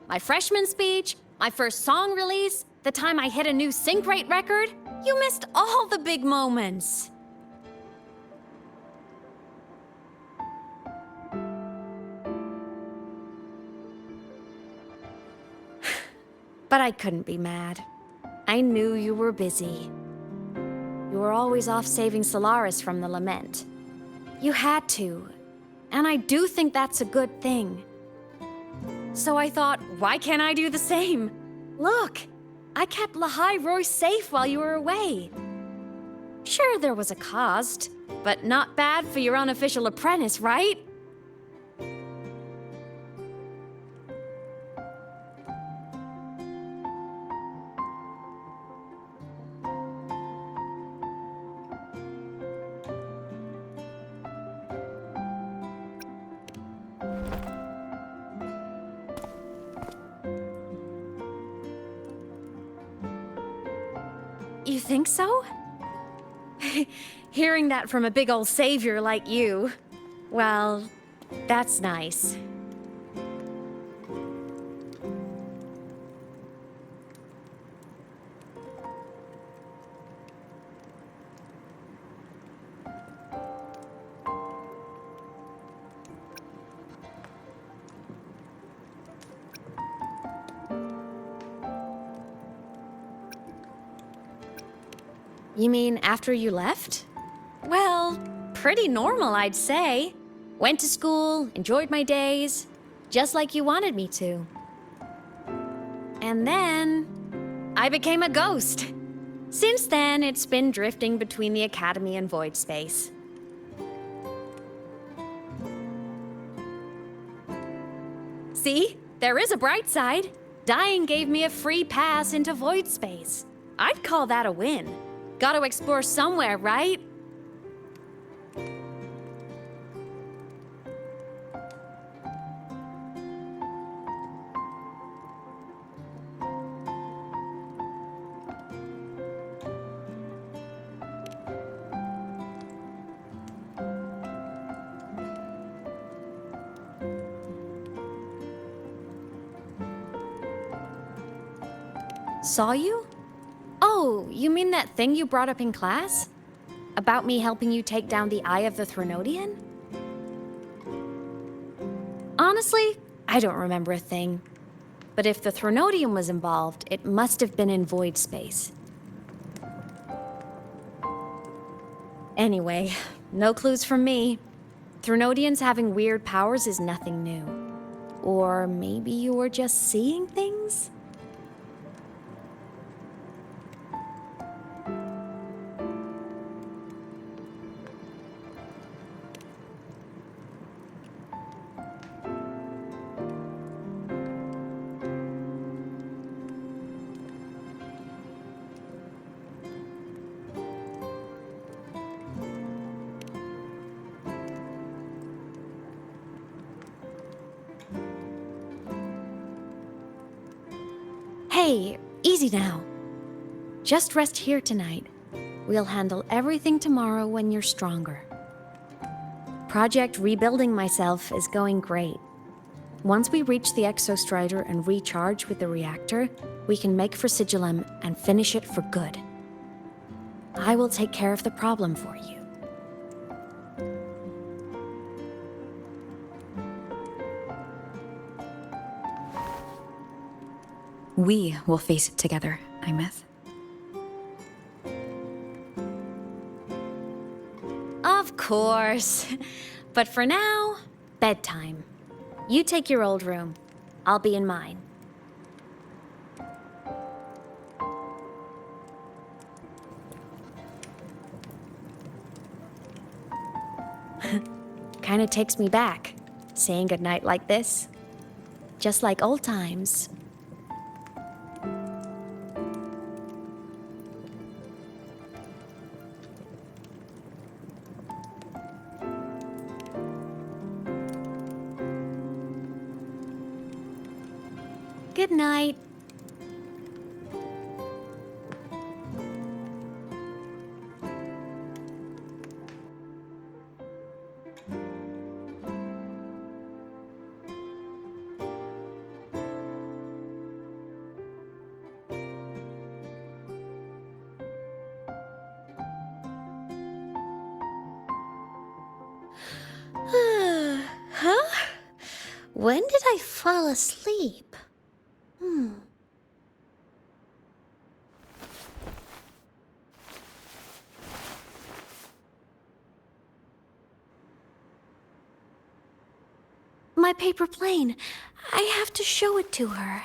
My freshman speech, my first song release, the time I hit a new sync rate record. You missed all the big moments. But I couldn't be mad. I knew you were busy. You were always off saving Solaris from the lament. You had to. And I do think that's a good thing. So I thought, why can't I do the same? Look, I kept Lahai Roy safe while you were away. Sure, there was a cost, but not bad for your unofficial apprentice, right? You think so? Hearing that from a big old savior like you, well, that's nice. You mean after you left? Well, pretty normal, I'd say. Went to school, enjoyed my days, just like you wanted me to. And then, I became a ghost. Since then, it's been drifting between the Academy and Void Space. See? There is a bright side. Dying gave me a free pass into Void Space. I'd call that a win. Gotta explore somewhere, right? Saw you? Oh, you mean that thing you brought up in class? About me helping you take down the Eye of the Threnodian? Honestly, I don't remember a thing. But if the Threnodian was involved, it must have been in Void Space. Anyway, no clues from me. Threnodians having weird powers is nothing new. Or maybe you were just seeing things? Hey, easy now. Just rest here tonight. We'll handle everything tomorrow when you're stronger. Project Rebuilding Myself is going great. Once we reach the Exostrider and recharge with the reactor, we can make for Exilium and finish it for good. I will take care of the problem for you. We will face it together, Imeth. Of course. But for now, bedtime. You take your old room. I'll be in mine. Kinda takes me back, saying goodnight like this. Just like old times. Good night. Huh? When did I fall asleep? that paper plane. I have to show it to her.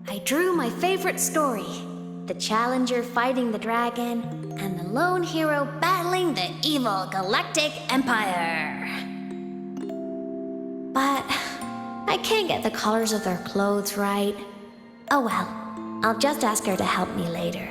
I drew my favorite story. The challenger fighting the dragon, and the lone hero battling the evil Galactic Empire. But I can't get the colors of their clothes right. Oh well, I'll just ask her to help me later.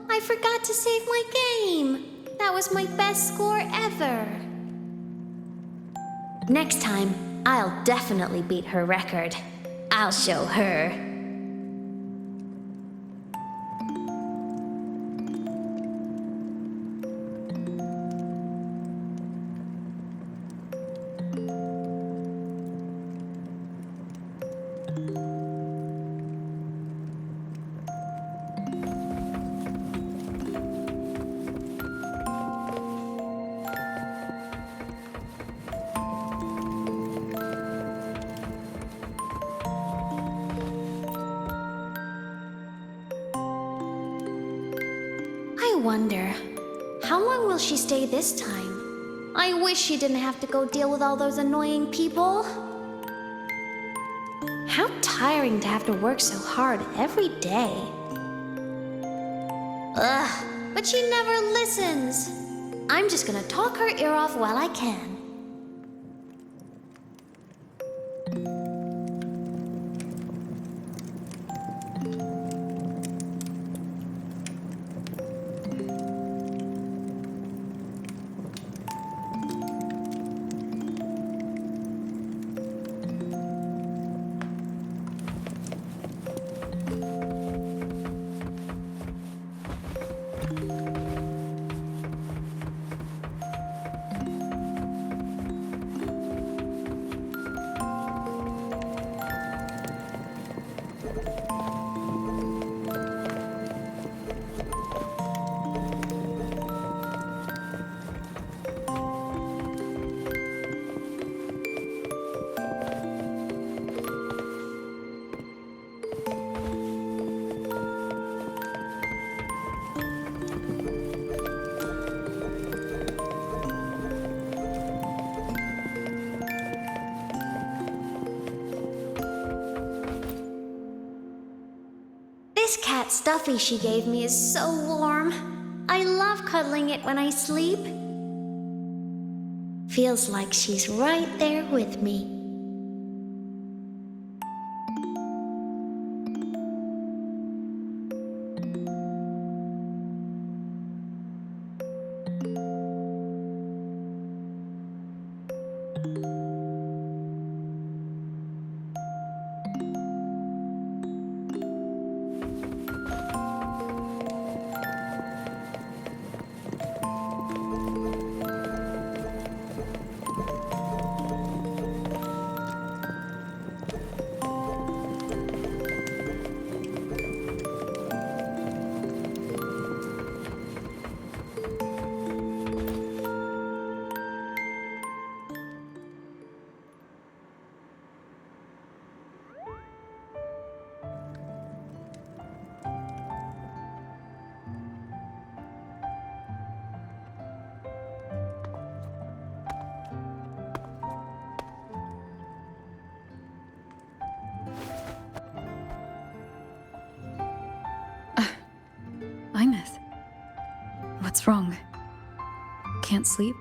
I forgot to save my game. That was my best score ever. Next time, I'll definitely beat her record. I'll show her. I wonder, how long will she stay this time? I wish she didn't have to go deal with all those annoying people. How tiring to have to work so hard every day. Ugh, but she never listens. I'm just gonna talk her ear off while I can. This cat stuffy she gave me is so warm. I love cuddling it when I sleep. Feels like she's right there with me. What's wrong? Can't sleep?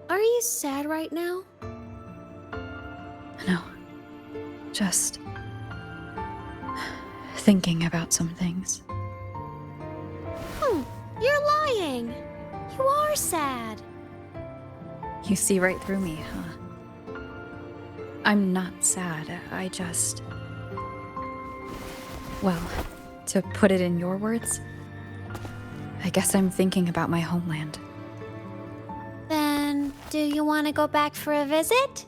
Are you sad right now? No. Just thinking about some things. You're lying. You are sad. You see right through me, huh? I'm not sad. I just... Well, to put it in your words, I guess I'm thinking about my homeland. Then, do you want to go back for a visit?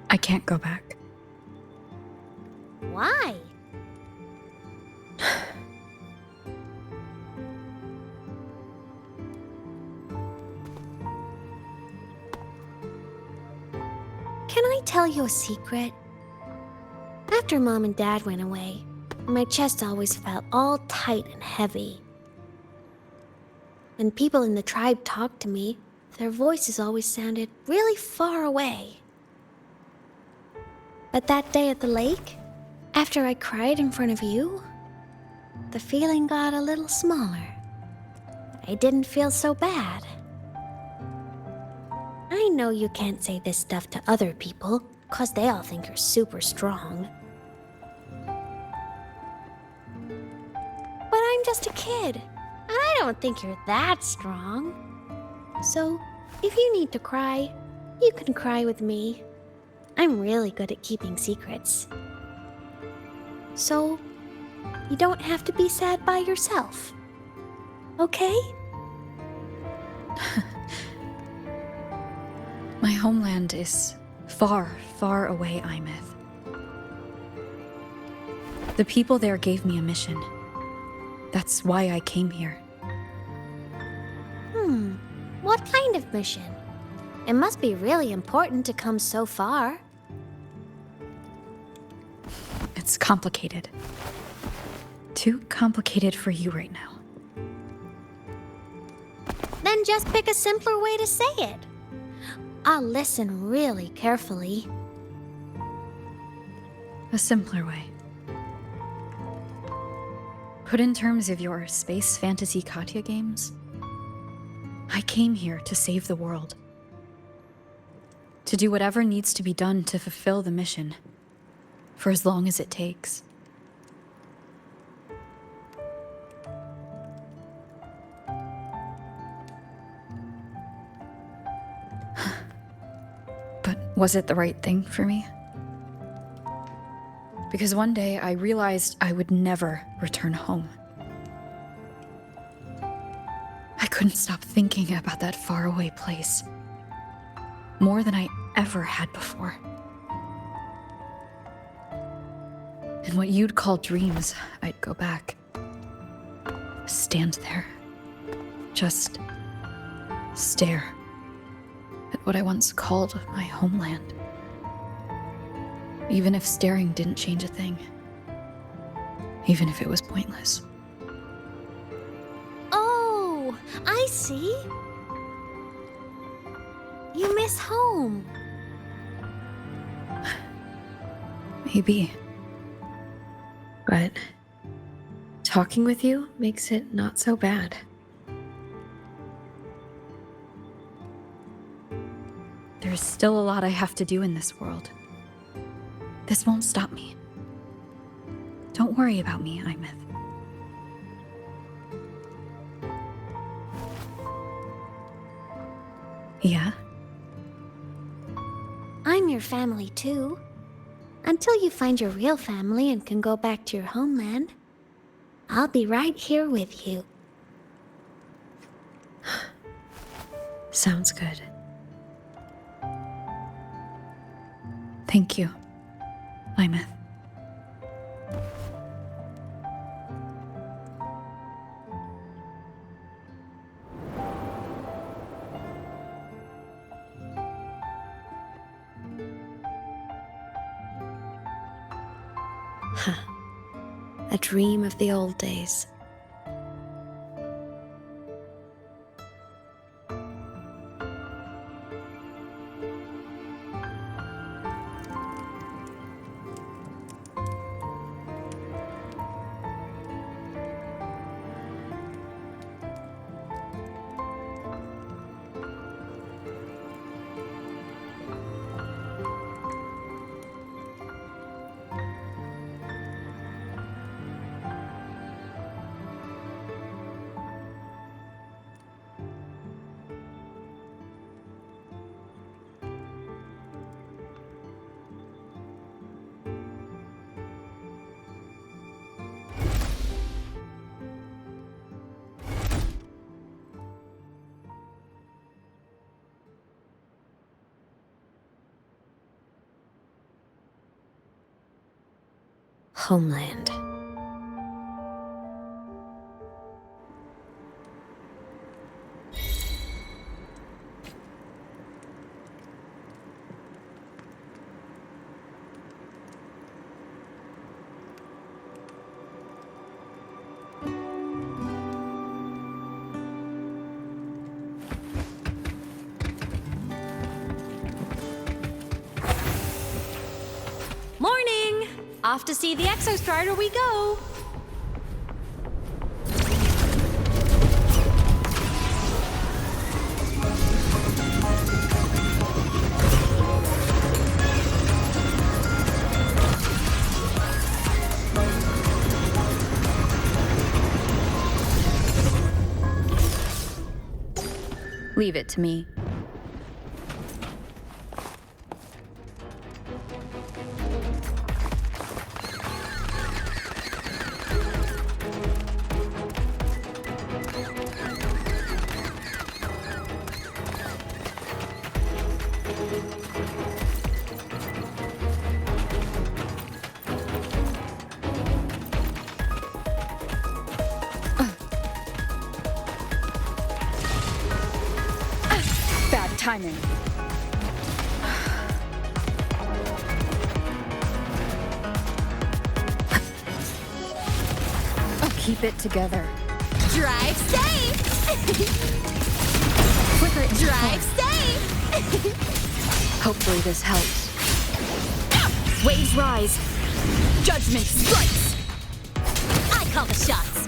I can't go back. Why? Can I tell you a secret? After Mom and Dad went away, my chest always felt all tight and heavy. When people in the tribe talked to me, their voices always sounded really far away. But that day at the lake, after I cried in front of you, the feeling got a little smaller. I didn't feel so bad. I know you can't say this stuff to other people, 'cause they all think you're super strong. But I'm just a kid, and I don't think you're that strong. So, if you need to cry, you can cry with me. I'm really good at keeping secrets. So, you don't have to be sad by yourself. Okay? My homeland is far, far away, Imeth. The people there gave me a mission. That's why I came here. What kind of mission? It must be really important to come so far. It's complicated. Too complicated for you right now. Then just pick a simpler way to say it. I'll listen really carefully. A simpler way. Put in terms of your space fantasy Katya games, I came here to save the world. To do whatever needs to be done to fulfill the mission, for as long as it takes. But was it the right thing for me? Because one day I realized I would never return home. I couldn't stop thinking about that faraway place. More than I ever had before. In what you'd call dreams, I'd go back. Stand there. Just stare at what I once called my homeland. Even if staring didn't change a thing. Even if it was pointless. Oh, I see. You miss home. Maybe. But talking with you makes it not so bad. There's still a lot I have to do in this world. This won't stop me. Don't worry about me, Imeth. Yeah? I'm your family too. Until you find your real family and can go back to your homeland, I'll be right here with you. Sounds good. Thank you, Imeth. A dream of the old days. homeland. Morning! Off to see the Exostrider we go! Leave it to me. Bad timing. I'll keep it together. Drive safe! Flicker it. Drive safe! Hopefully this helps. Waves rise. Judgment strikes. I call the shots.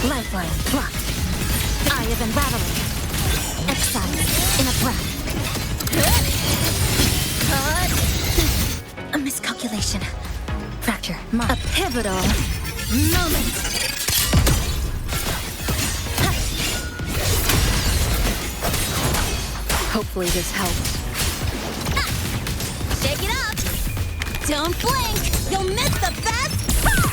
Lifeline blocked. Eye of unraveling. Exile in a breath. A miscalculation. Fracture. A pivotal moment. Hopefully this helps. Shake it up! Don't blink! You'll miss the best part!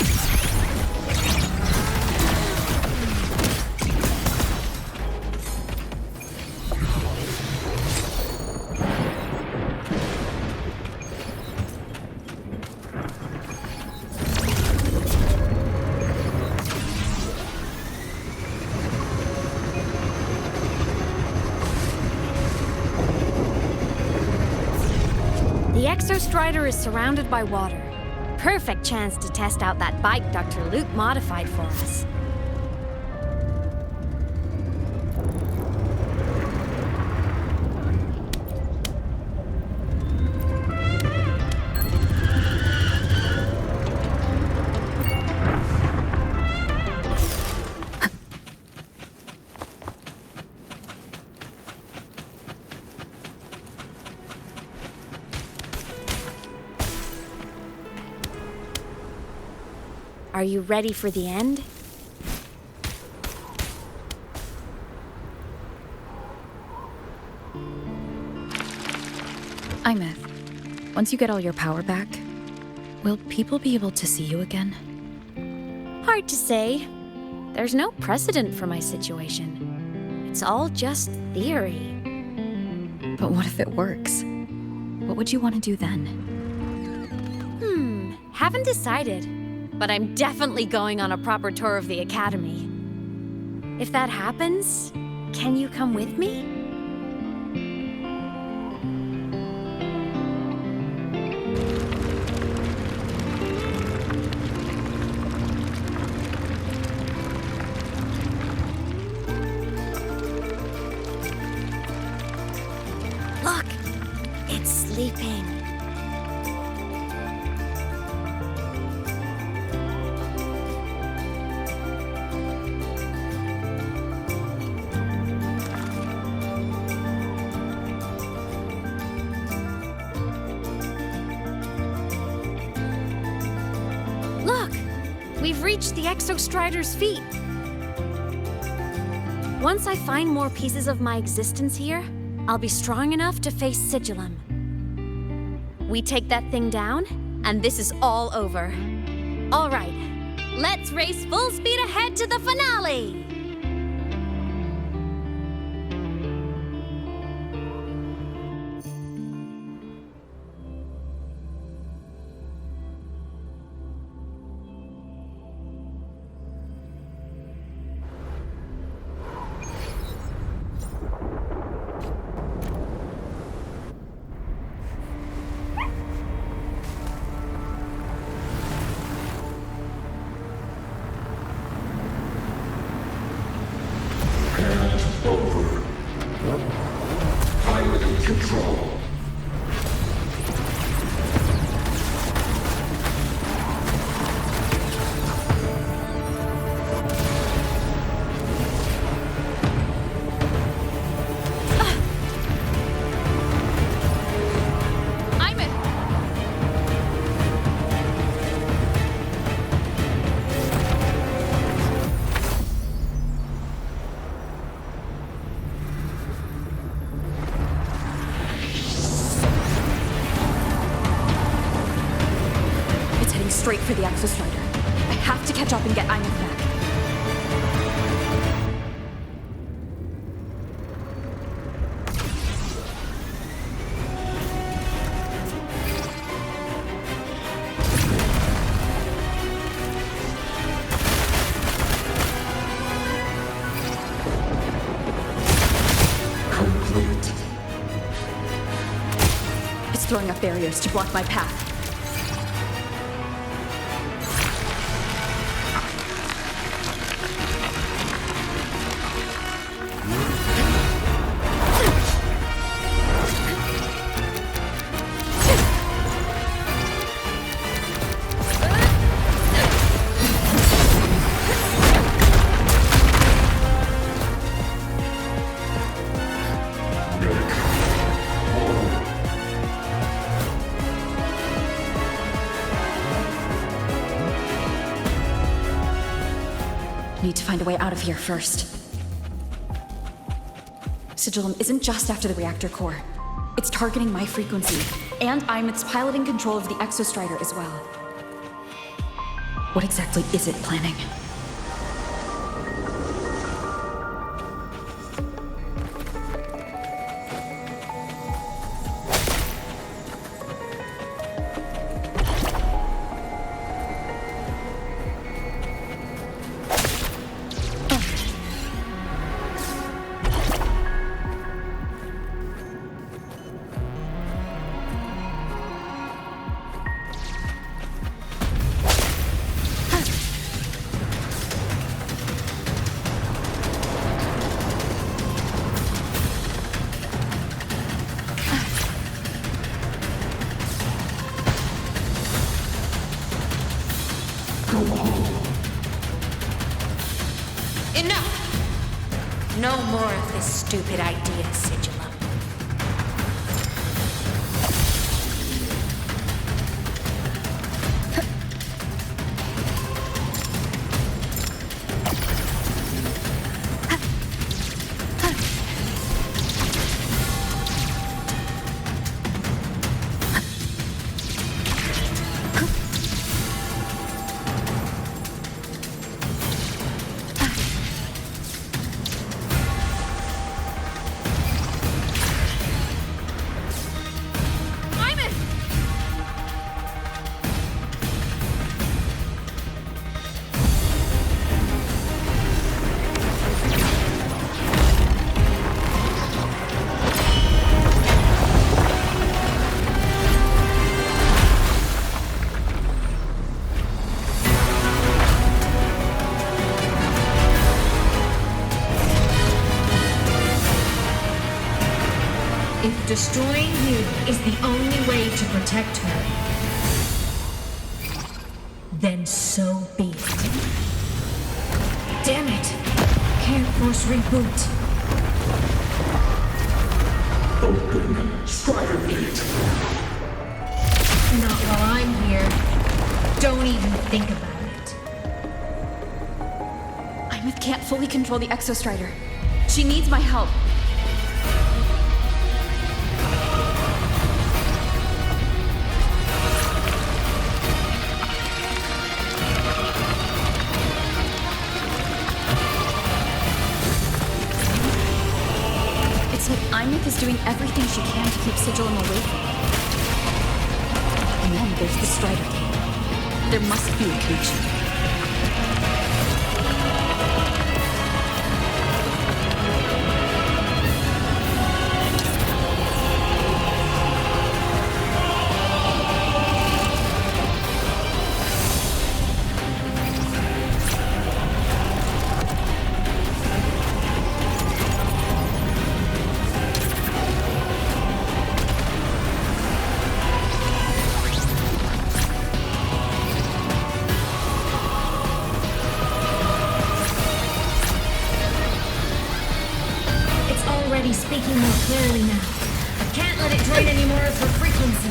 The Exostrider is surrounded by water. Perfect chance to test out that bike Dr. Luke modified for us. Are you ready for the end? Imeth, once you get all your power back, will people be able to see you again? Hard to say. There's no precedent for my situation. It's all just theory. But what if it works? What would you want to do then? Haven't decided. But I'm definitely going on a proper tour of the Academy. If that happens, can you come with me? Look! It's sleeping. We've reached the Exostrider's feet. Once I find more pieces of my existence here, I'll be strong enough to face Exilium. We take that thing down, and this is all over. All right, let's race full speed ahead to the finale! for the Exostrider. I have to catch up and get Imith back. Throwing up barriers to block my path. Need to find a way out of here first. Sigillum isn't just after the reactor core. It's targeting my frequency, and Imith's piloting control of the Exostrider as well. What exactly is it planning? Enough! No more of this stupid idea, Sigillum. Destroying you is the only way to protect her. Then so be it. Damn it! Can't force reboot. Open Strider Gate. Not while I'm here. Don't even think about it. Imith can't fully control the Exostrider. She needs my help. Imith is doing everything she can to keep Sigillum away from me. And then there's the Strider Gate. There must be a connection. Speaking more clearly now. I can't let it drain any more of her frequency.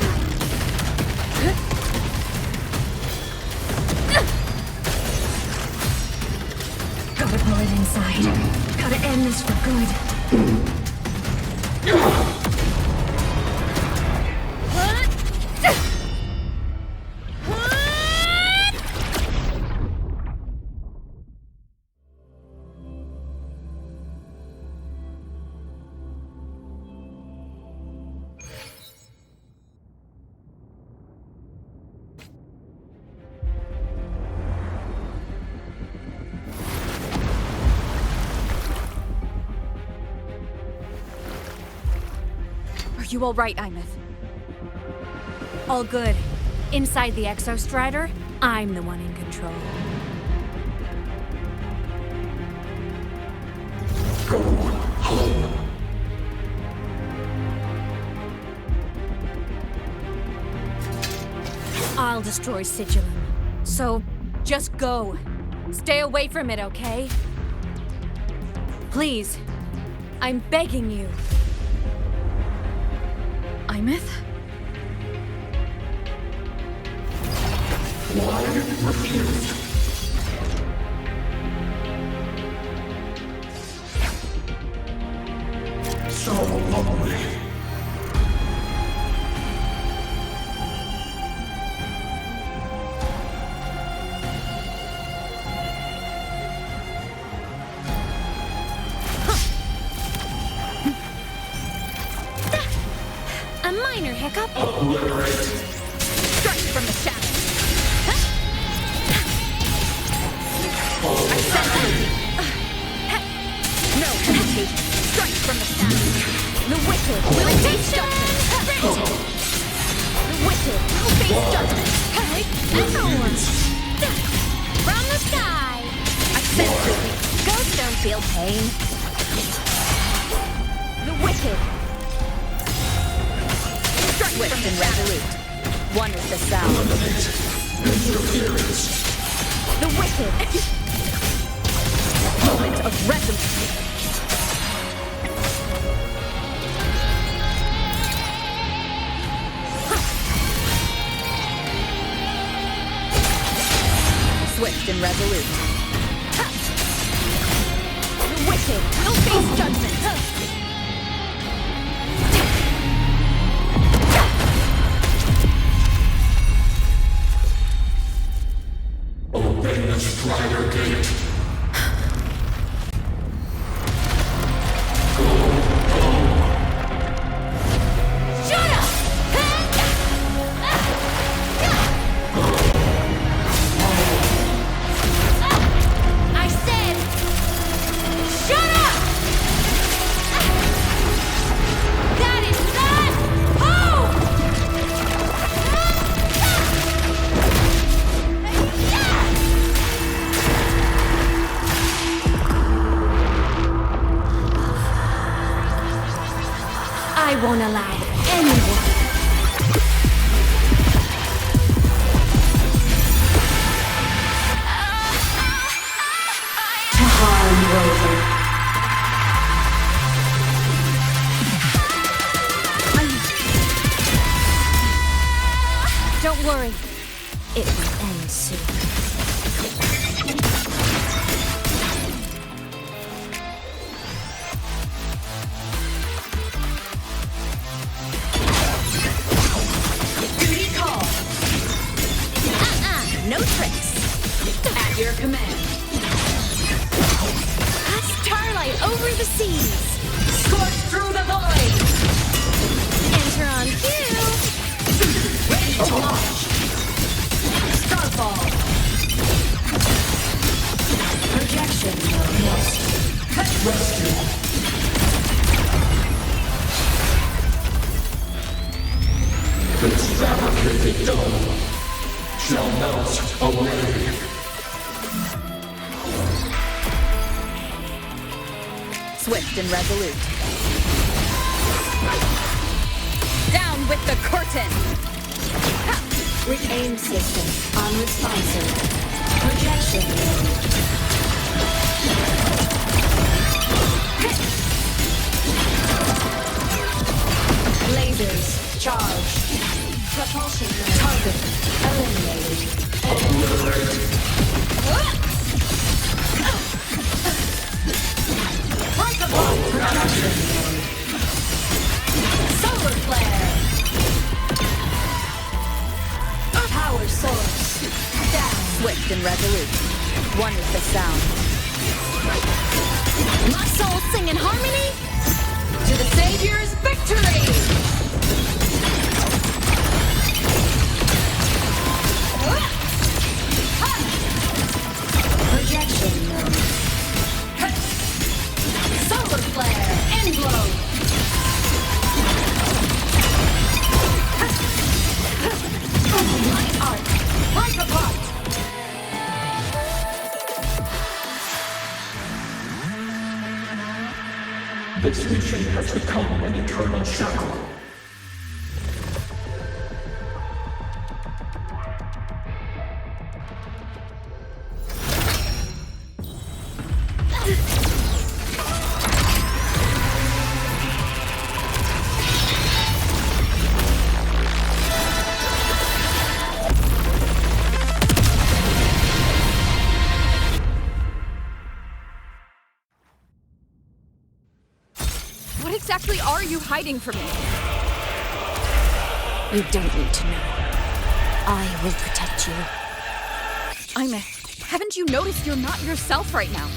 Gotta pull it inside. Gotta end this for good. you all right, Imeth? All good. Inside the Exostrider, I'm the one in control. Go home. I'll destroy Sigilum. So, just go. Stay away from it, okay? Please. I'm begging you. Imeth? Why refused? So lonely. A minor hiccup. Obliterate. Strike from the shadows. I sense it. No hesitation. Strike from the shadows. The wicked will face judgment. The wicked will face judgment. From the sky. I sense it. Ghosts don't feel pain. The wicked. Swift and resolute. One is the sound. Interference. The wicked. Moment of resolution. Swift and resolute. The wicked will face judgment. Open the Strider Gate. Shut up! I said, shut up! That is not home! I won't allow anyone. To harm Rover. Don't worry. It will end soon. Duty call. No tricks. At your command. Starlight over the seas. Scorch through the void. Enter on cue. Ready to launch. Starfall. Projection. Rescue. This fabricated dome shall melt away. Swift and resolute. Down with the curtain! Aim system unresponsive. Projection mode. Lasers charged. Propulsion target eliminated. Production mode. Solar flare. Power source. Down. Swift and resolute. One is the sound. My soul sing in harmony. To the Savior's victory! Projection mode. Solar flare! End blow! This mission has become an eternal shackle. What exactly are you hiding from me? You don't need to know. I will protect you. Haven't you noticed you're not yourself right now?